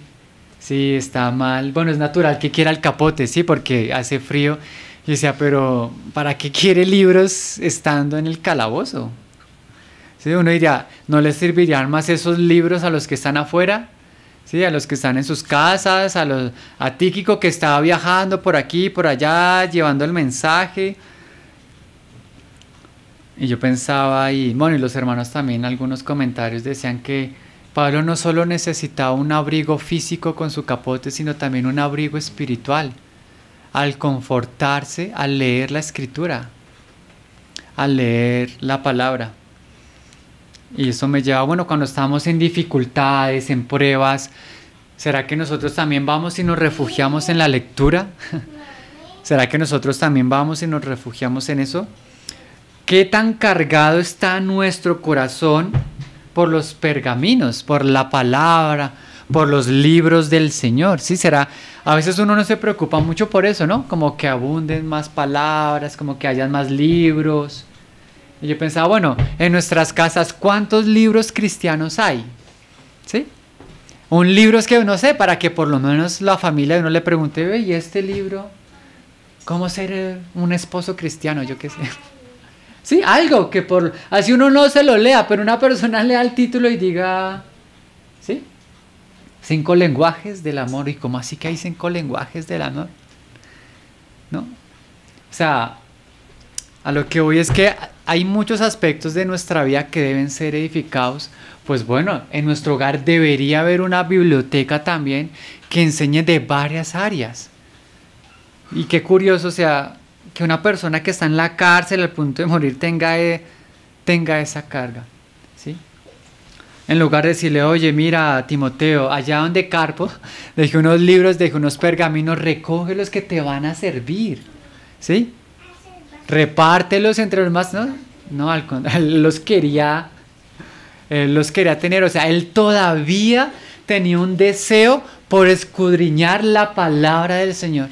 sí, está mal. Bueno, es natural que quiera el capote, sí, porque hace frío. Yo decía, pero ¿para qué quiere libros estando en el calabozo? Sí, uno diría, ¿no les servirían más esos libros a los que están afuera? Sí, a los que están en sus casas, a Tíquico que estaba viajando por aquí, por allá, llevando el mensaje. Y yo pensaba, y bueno, y los hermanos también, algunos comentarios decían que Pablo no solo necesitaba un abrigo físico con su capote, sino también un abrigo espiritual, al confortarse, al leer la escritura, al leer la palabra. Y eso me lleva, bueno, cuando estamos en dificultades, en pruebas, ¿será que nosotros también vamos y nos refugiamos en la lectura? ¿Será que nosotros también vamos y nos refugiamos en eso? ¿Qué tan cargado está nuestro corazón por los pergaminos, por la palabra, por los libros del Señor? Sí, será. A veces uno no se preocupa mucho por eso, ¿no? Como que abunden más palabras, como que hayan más libros. Y yo pensaba, bueno, en nuestras casas, ¿cuántos libros cristianos hay? ¿Sí? Un libro es que, no sé, para que por lo menos la familia de uno le pregunte, ve, ¿y este libro? ¿Cómo ser un esposo cristiano? Yo qué sé. Sí, algo que así uno no se lo lea, pero una persona lea el título y diga, ¿sí? 5 lenguajes del amor. ¿Y cómo así que hay 5 lenguajes del amor? ¿No? O sea, a lo que voy es que hay muchos aspectos de nuestra vida que deben ser edificados. Pues bueno, en nuestro hogar debería haber una biblioteca también que enseñe de varias áreas. Y qué curioso, o sea, que una persona que está en la cárcel al punto de morir tenga esa carga, ¿sí? En lugar de decirle, oye, mira, Timoteo, allá donde Carpo, dejé unos libros, dejé unos pergaminos, recoge los que te van a servir, ¿sí? Repártelos entre los más, ¿no? No, al contrario, él los quería tener, o sea, él todavía tenía un deseo por escudriñar la palabra del Señor.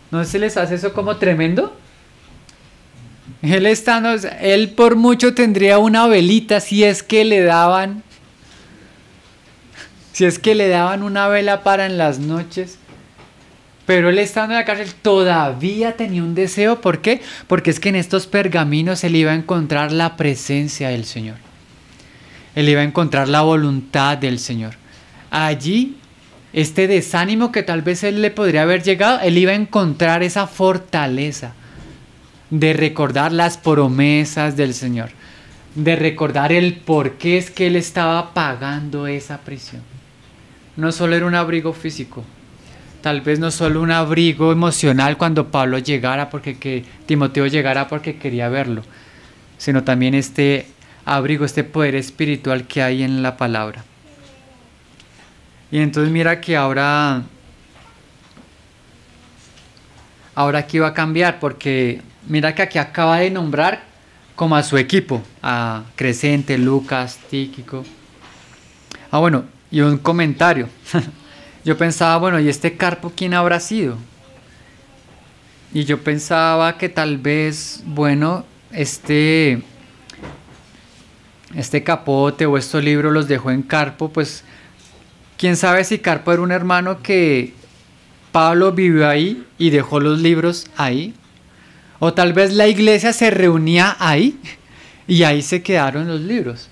¿No se les hace eso como tremendo? Él por mucho tendría una velita si es que le daban una vela para en las noches. Pero él estando en la cárcel todavía tenía un deseo. ¿Por qué? Porque es que en estos pergaminos él iba a encontrar la presencia del Señor. Él iba a encontrar la voluntad del Señor. Allí, este desánimo que tal vez él le podría haber llegado, él iba a encontrar esa fortaleza de recordar las promesas del Señor, de recordar el por qué es que él estaba pagando esa prisión. no solo era un abrigo físico, tal vez no solo un abrigo emocional cuando Pablo llegara, que Timoteo llegara porque quería verlo, sino también este abrigo, este poder espiritual que hay en la palabra. Y entonces mira que ahora aquí va a cambiar, porque mira que aquí acaba de nombrar como a su equipo, a Crescente, Lucas, Tíquico. Bueno, y un comentario. Yo pensaba, bueno, ¿y este Carpo quién habrá sido? Y yo pensaba que tal vez, bueno, este capote o estos libros los dejó en Carpo, pues quién sabe si Carpo era un hermano que Pablo vivió ahí y dejó los libros ahí. O tal vez la iglesia se reunía ahí y ahí se quedaron los libros.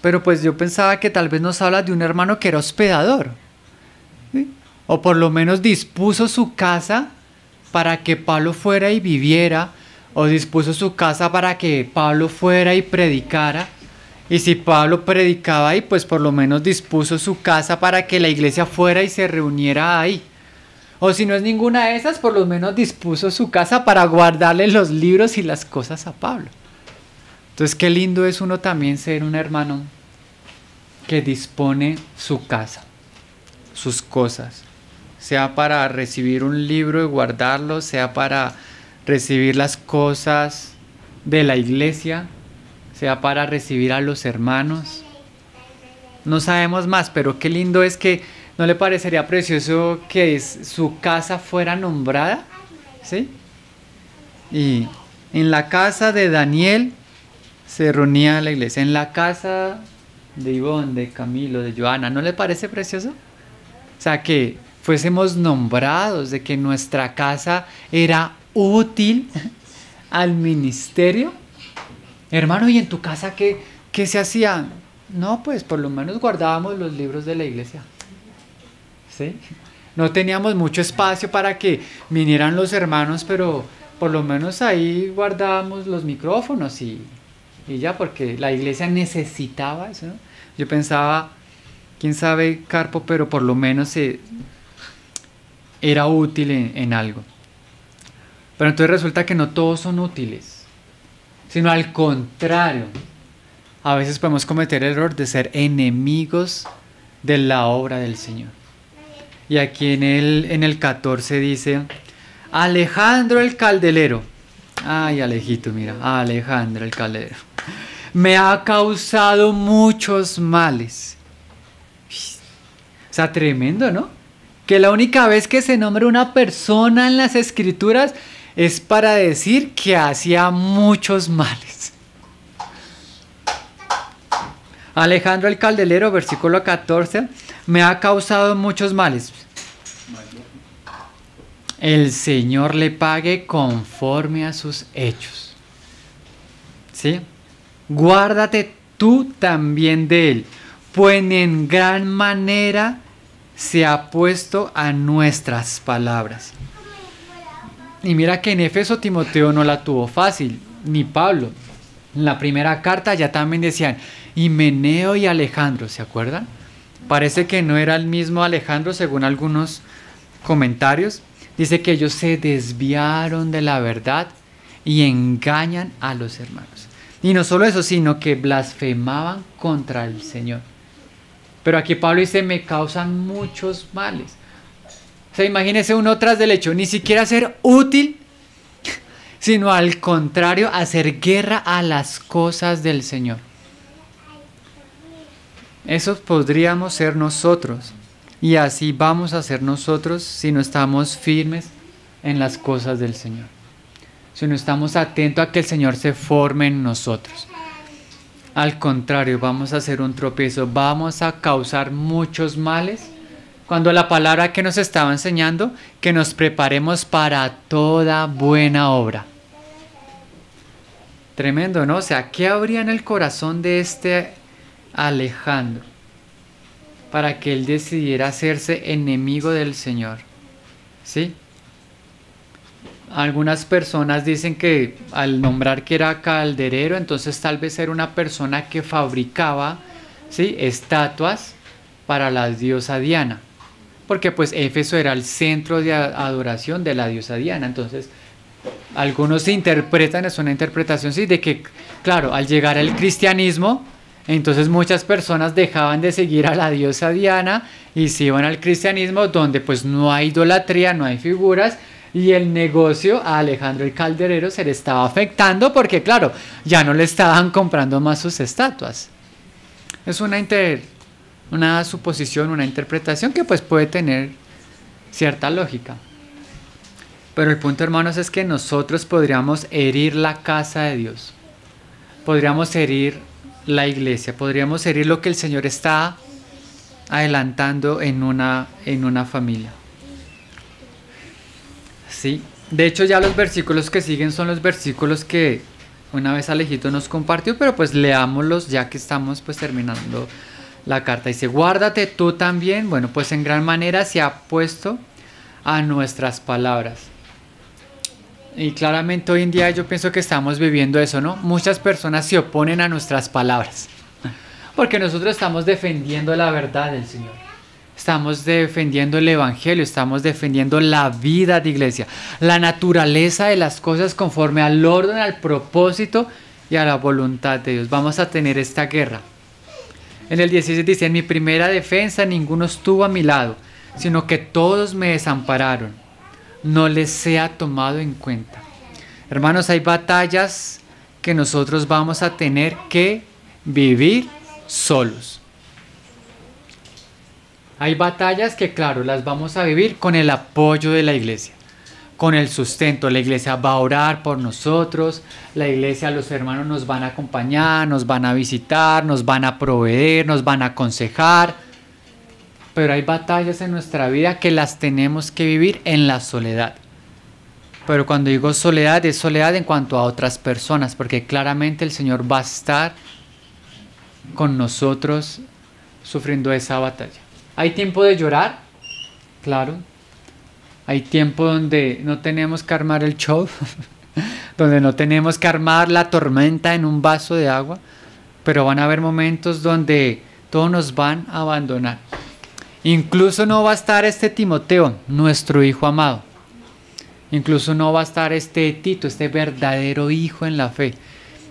Pero pues yo pensaba que tal vez nos habla de un hermano que era hospedador, ¿sí? O por lo menos dispuso su casa para que Pablo fuera y viviera, o dispuso su casa para que Pablo fuera y predicara. Y si Pablo predicaba ahí, pues por lo menos dispuso su casa para que la iglesia fuera y se reuniera ahí. O si no es ninguna de esas, por lo menos dispuso su casa para guardarle los libros y las cosas a Pablo. Entonces qué lindo es uno también ser un hermano que dispone su casa, sus cosas, sea para recibir un libro y guardarlo, sea para recibir las cosas de la iglesia, sea para recibir a los hermanos. No sabemos más, pero qué lindo es que ¿no le parecería precioso que su casa fuera nombrada? ¿Sí? Y en la casa de Daniel se reunía la iglesia, en la casa de Ivonne, de Camilo, de Joana. ¿No le parece precioso? O sea, que fuésemos nombrados, de que nuestra casa era útil al ministerio. Hermano, ¿y en tu casa qué se hacía? No, pues por lo menos guardábamos los libros de la iglesia. ¿Sí? No teníamos mucho espacio para que vinieran los hermanos, pero por lo menos ahí guardábamos los micrófonos y ya, porque la iglesia necesitaba eso, ¿no? Yo pensaba, quién sabe, Carpo, pero por lo menos era útil en algo. Pero entonces resulta que no todos son útiles, sino al contrario. A veces podemos cometer el error de ser enemigos de la obra del Señor. Y aquí en el 14 dice, Alejandro el caldelero. Ay, Alejito, mira, Alejandro el caldelero. Me ha causado muchos males. O sea, tremendo, ¿no? Que la única vez que se nombra una persona en las Escrituras es para decir que hacía muchos males. Alejandro el caldelero, versículo 14, me ha causado muchos males. El Señor le pague conforme a sus hechos. ¿Sí? Guárdate tú también de él, pues en gran manera se ha puesto a nuestras palabras. Y mira que en Éfeso Timoteo no la tuvo fácil, ni Pablo. En la primera carta ya también decían, Himeneo y Alejandro, ¿se acuerdan? Parece que no era el mismo Alejandro según algunos comentarios. Dice que ellos se desviaron de la verdad y engañan a los hermanos. Y no solo eso, sino que blasfemaban contra el Señor. Pero aquí Pablo dice, me causan muchos males. O sea, imagínese uno tras del hecho, ni siquiera ser útil, sino al contrario, hacer guerra a las cosas del Señor. Eso podríamos ser nosotros. Y así vamos a ser nosotros si no estamos firmes en las cosas del Señor. Si no estamos atentos a que el Señor se forme en nosotros. Al contrario, vamos a hacer un tropiezo, vamos a causar muchos males. Cuando la palabra que nos estaba enseñando, que nos preparemos para toda buena obra. Tremendo, ¿no? O sea, ¿qué habría en el corazón de este Alejandro para que él decidiera hacerse enemigo del Señor? ¿Sí? Algunas personas dicen que al nombrar que era calderero, entonces tal vez era una persona que fabricaba, ¿sí?, estatuas para la diosa Diana, porque pues Éfeso era el centro de adoración de la diosa Diana. Entonces algunos interpretan, es una interpretación, sí, de que claro, al llegar al cristianismo, entonces muchas personas dejaban de seguir a la diosa Diana y se iban al cristianismo, donde pues no hay idolatría, no hay figuras, y el negocio a Alejandro el Calderero se le estaba afectando porque claro, ya no le estaban comprando más sus estatuas. Es una suposición, una interpretación que pues puede tener cierta lógica. Pero el punto, hermanos, es que nosotros podríamos herir la casa de Dios. Podríamos herir la iglesia. Podríamos herir lo que el Señor está adelantando en una familia. Sí. De hecho, ya los versículos que siguen son los versículos que una vez Alejito nos compartió, pero pues leámoslos ya que estamos pues terminando la carta. Dice, guárdate tú también. Bueno, pues en gran manera se ha puesto a nuestras palabras. Y claramente hoy en día yo pienso que estamos viviendo eso, ¿no? Muchas personas se oponen a nuestras palabras, porque nosotros estamos defendiendo la verdad del Señor. Estamos defendiendo el Evangelio, estamos defendiendo la vida de iglesia, la naturaleza de las cosas conforme al orden, al propósito y a la voluntad de Dios. Vamos a tener esta guerra. En el 16 dice, en mi primera defensa ninguno estuvo a mi lado, sino que todos me desampararon. No les sea tomado en cuenta. Hermanos, hay batallas que nosotros vamos a tener que vivir solos. Hay batallas que, claro, las vamos a vivir con el apoyo de la iglesia, con el sustento. La iglesia va a orar por nosotros, la iglesia, los hermanos nos van a acompañar, nos van a visitar, nos van a proveer, nos van a aconsejar. Pero hay batallas en nuestra vida que las tenemos que vivir en la soledad. Pero cuando digo soledad, es soledad en cuanto a otras personas, porque claramente el Señor va a estar con nosotros sufriendo esa batalla. ¿Hay tiempo de llorar? Claro. Hay tiempo donde no tenemos que armar el show, donde no tenemos que armar la tormenta en un vaso de agua, pero van a haber momentos donde todos nos van a abandonar. Incluso no va a estar este Timoteo, nuestro hijo amado. Incluso no va a estar este Tito, este verdadero hijo en la fe.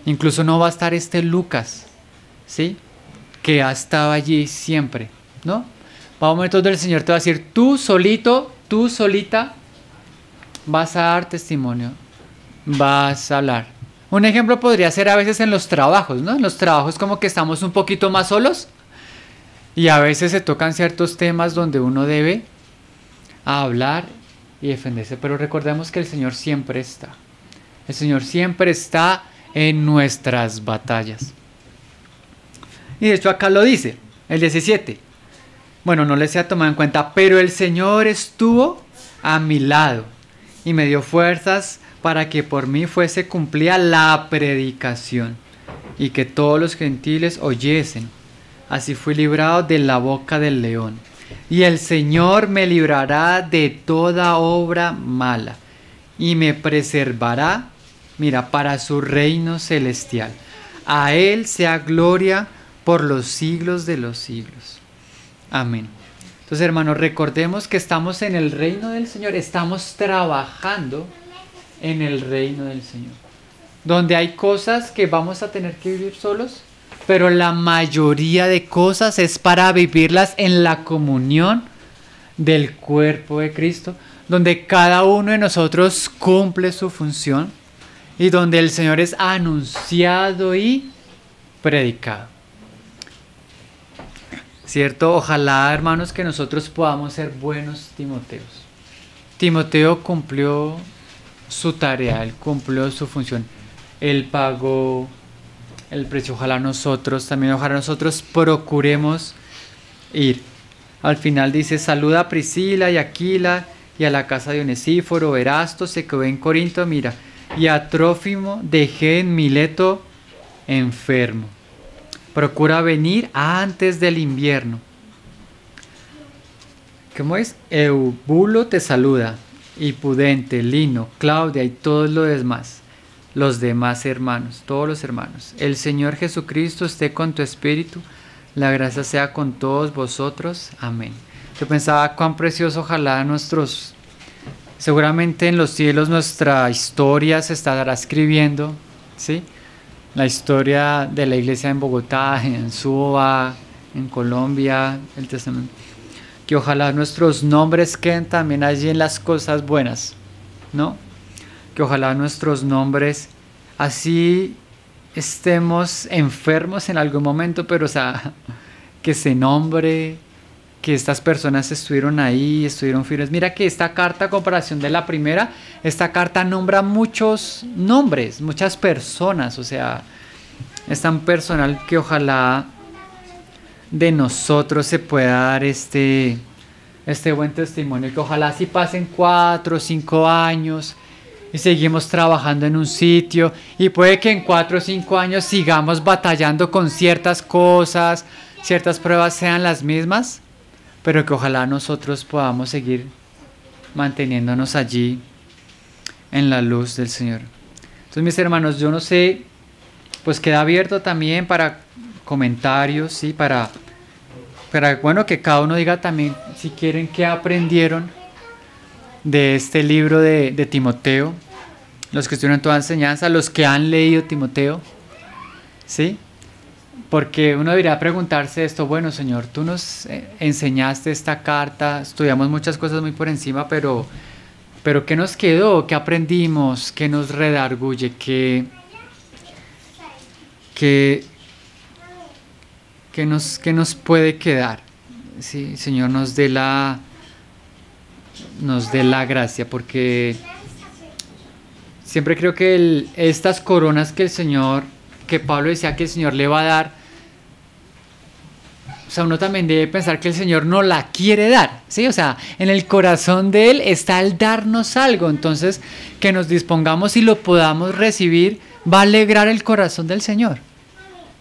Incluso no va a estar este Lucas, ¿sí? Que ha estado allí siempre, ¿no? Va a momentos donde el Señor te va a decir, tú solito, tú solita, vas a dar testimonio, vas a hablar. Un ejemplo podría ser a veces en los trabajos, ¿no? En los trabajos como que estamos un poquito más solos. Y a veces se tocan ciertos temas donde uno debe hablar y defenderse. Pero recordemos que el Señor siempre está. El Señor siempre está en nuestras batallas. Y de hecho acá lo dice, el 17. Bueno, no les he tomado en cuenta, pero el Señor estuvo a mi lado y me dio fuerzas para que por mí fuese cumplida la predicación y que todos los gentiles oyesen. Así fui librado de la boca del león. Y el Señor me librará de toda obra mala y me preservará, mira, para su reino celestial. A Él sea gloria por los siglos de los siglos. Amén. Entonces, hermanos, recordemos que estamos en el reino del Señor, estamos trabajando en el reino del Señor, donde hay cosas que vamos a tener que vivir solos, pero la mayoría de cosas es para vivirlas en la comunión del cuerpo de Cristo, donde cada uno de nosotros cumple su función y donde el Señor es anunciado y predicado. ¿Cierto? Ojalá, hermanos, que nosotros podamos ser buenos Timoteos. Timoteo cumplió su tarea, él cumplió su función, él pagó el precio. Ojalá nosotros procuremos ir. Al final dice, saluda a Priscila y Aquila y a la casa de Onesíforo. Erasto se quedó en Corinto, mira, y a Trófimo dejé en Mileto enfermo. Procura venir antes del invierno. ¿Cómo es? Eubulo te saluda, y Pudente, Lino, Claudia y todos los demás hermanos, todos los hermanos. El Señor Jesucristo esté con tu espíritu. La gracia sea con todos vosotros. Amén. Yo pensaba cuán precioso, ojalá nuestros... Seguramente en los cielos nuestra historia se estará escribiendo, ¿sí? La historia de la iglesia en Bogotá, en Suba, en Colombia, el testamento. Que ojalá nuestros nombres queden también allí en las cosas buenas, ¿no? Que ojalá nuestros nombres, así estemos enfermos en algún momento, pero o sea, que se nombre, que estas personas estuvieron ahí, estuvieron firmes. Mira que esta carta, a comparación de la primera, esta carta nombra muchos nombres, muchas personas, o sea, es tan personal que ojalá de nosotros se pueda dar este buen testimonio, que ojalá si pasen 4 o 5 años y seguimos trabajando en un sitio y puede que en 4 o 5 años sigamos batallando con ciertas cosas, ciertas pruebas sean las mismas, pero que ojalá nosotros podamos seguir manteniéndonos allí en la luz del Señor. Entonces, mis hermanos, yo no sé, pues queda abierto también para comentarios, ¿sí? Para bueno, que cada uno diga también si quieren qué aprendieron de este libro de Timoteo, los que estuvieron en toda enseñanza, los que han leído Timoteo, ¿sí? Porque uno debería preguntarse esto, bueno, Señor, tú nos enseñaste esta carta, estudiamos muchas cosas muy por encima, pero ¿qué nos quedó? ¿Qué aprendimos? ¿Qué nos redarguye? ¿Qué nos puede quedar? Sí, Señor, nos dé la gracia, porque siempre creo que estas coronas que Pablo decía que el Señor le va a dar, o sea, uno también debe pensar que el Señor no la quiere dar, ¿sí? O sea, en el corazón de Él está el darnos algo, entonces que nos dispongamos y lo podamos recibir va a alegrar el corazón del Señor,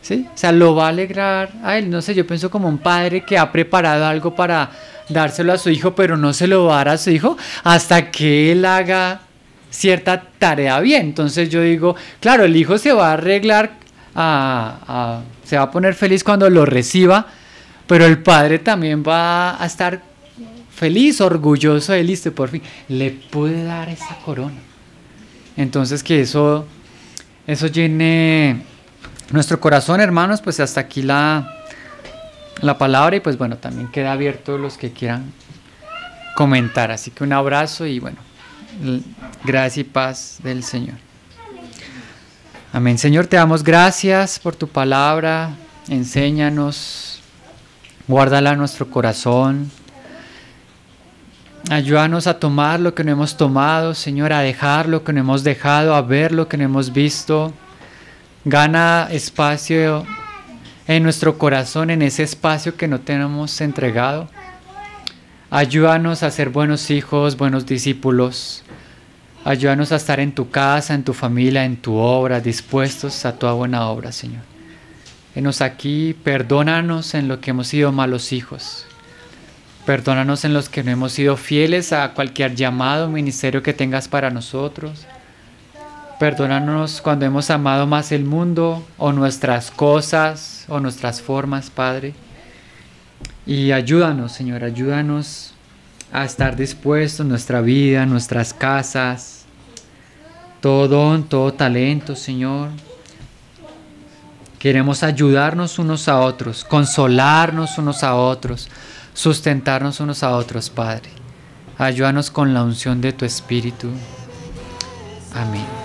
¿sí? O sea, lo va a alegrar a Él. No sé, yo pienso como un padre que ha preparado algo para dárselo a su hijo, pero no se lo va a dar a su hijo hasta que él haga cierta tarea bien. Entonces yo digo, claro, el hijo se va a arreglar, se va a poner feliz cuando lo reciba, pero el padre también va a estar feliz, orgulloso de él, listo, por fin le pude dar esa corona. Entonces que eso llene nuestro corazón, hermanos. Pues hasta aquí la palabra, y pues bueno, también queda abierto los que quieran comentar. Así que un abrazo y bueno, gracia y paz del Señor. Amén. Señor, te damos gracias por tu palabra. Enséñanos, guárdala en nuestro corazón. Ayúdanos a tomar lo que no hemos tomado, Señor, a dejar lo que no hemos dejado, a ver lo que no hemos visto. Gana espacio en nuestro corazón, en ese espacio que no tenemos entregado. Ayúdanos a ser buenos hijos, buenos discípulos. Ayúdanos a estar en tu casa, en tu familia, en tu obra, dispuestos a toda buena obra, Señor. Henos aquí, perdónanos en lo que hemos sido malos hijos. Perdónanos en los que no hemos sido fieles a cualquier llamado, ministerio que tengas para nosotros. Perdónanos cuando hemos amado más el mundo o nuestras cosas o nuestras formas, Padre. Y ayúdanos, Señor, ayúdanos a estar dispuestos en nuestra vida, en nuestras casas, todo don, todo talento, Señor. Queremos ayudarnos unos a otros, consolarnos unos a otros, sustentarnos unos a otros, Padre. Ayúdanos con la unción de tu Espíritu. Amén.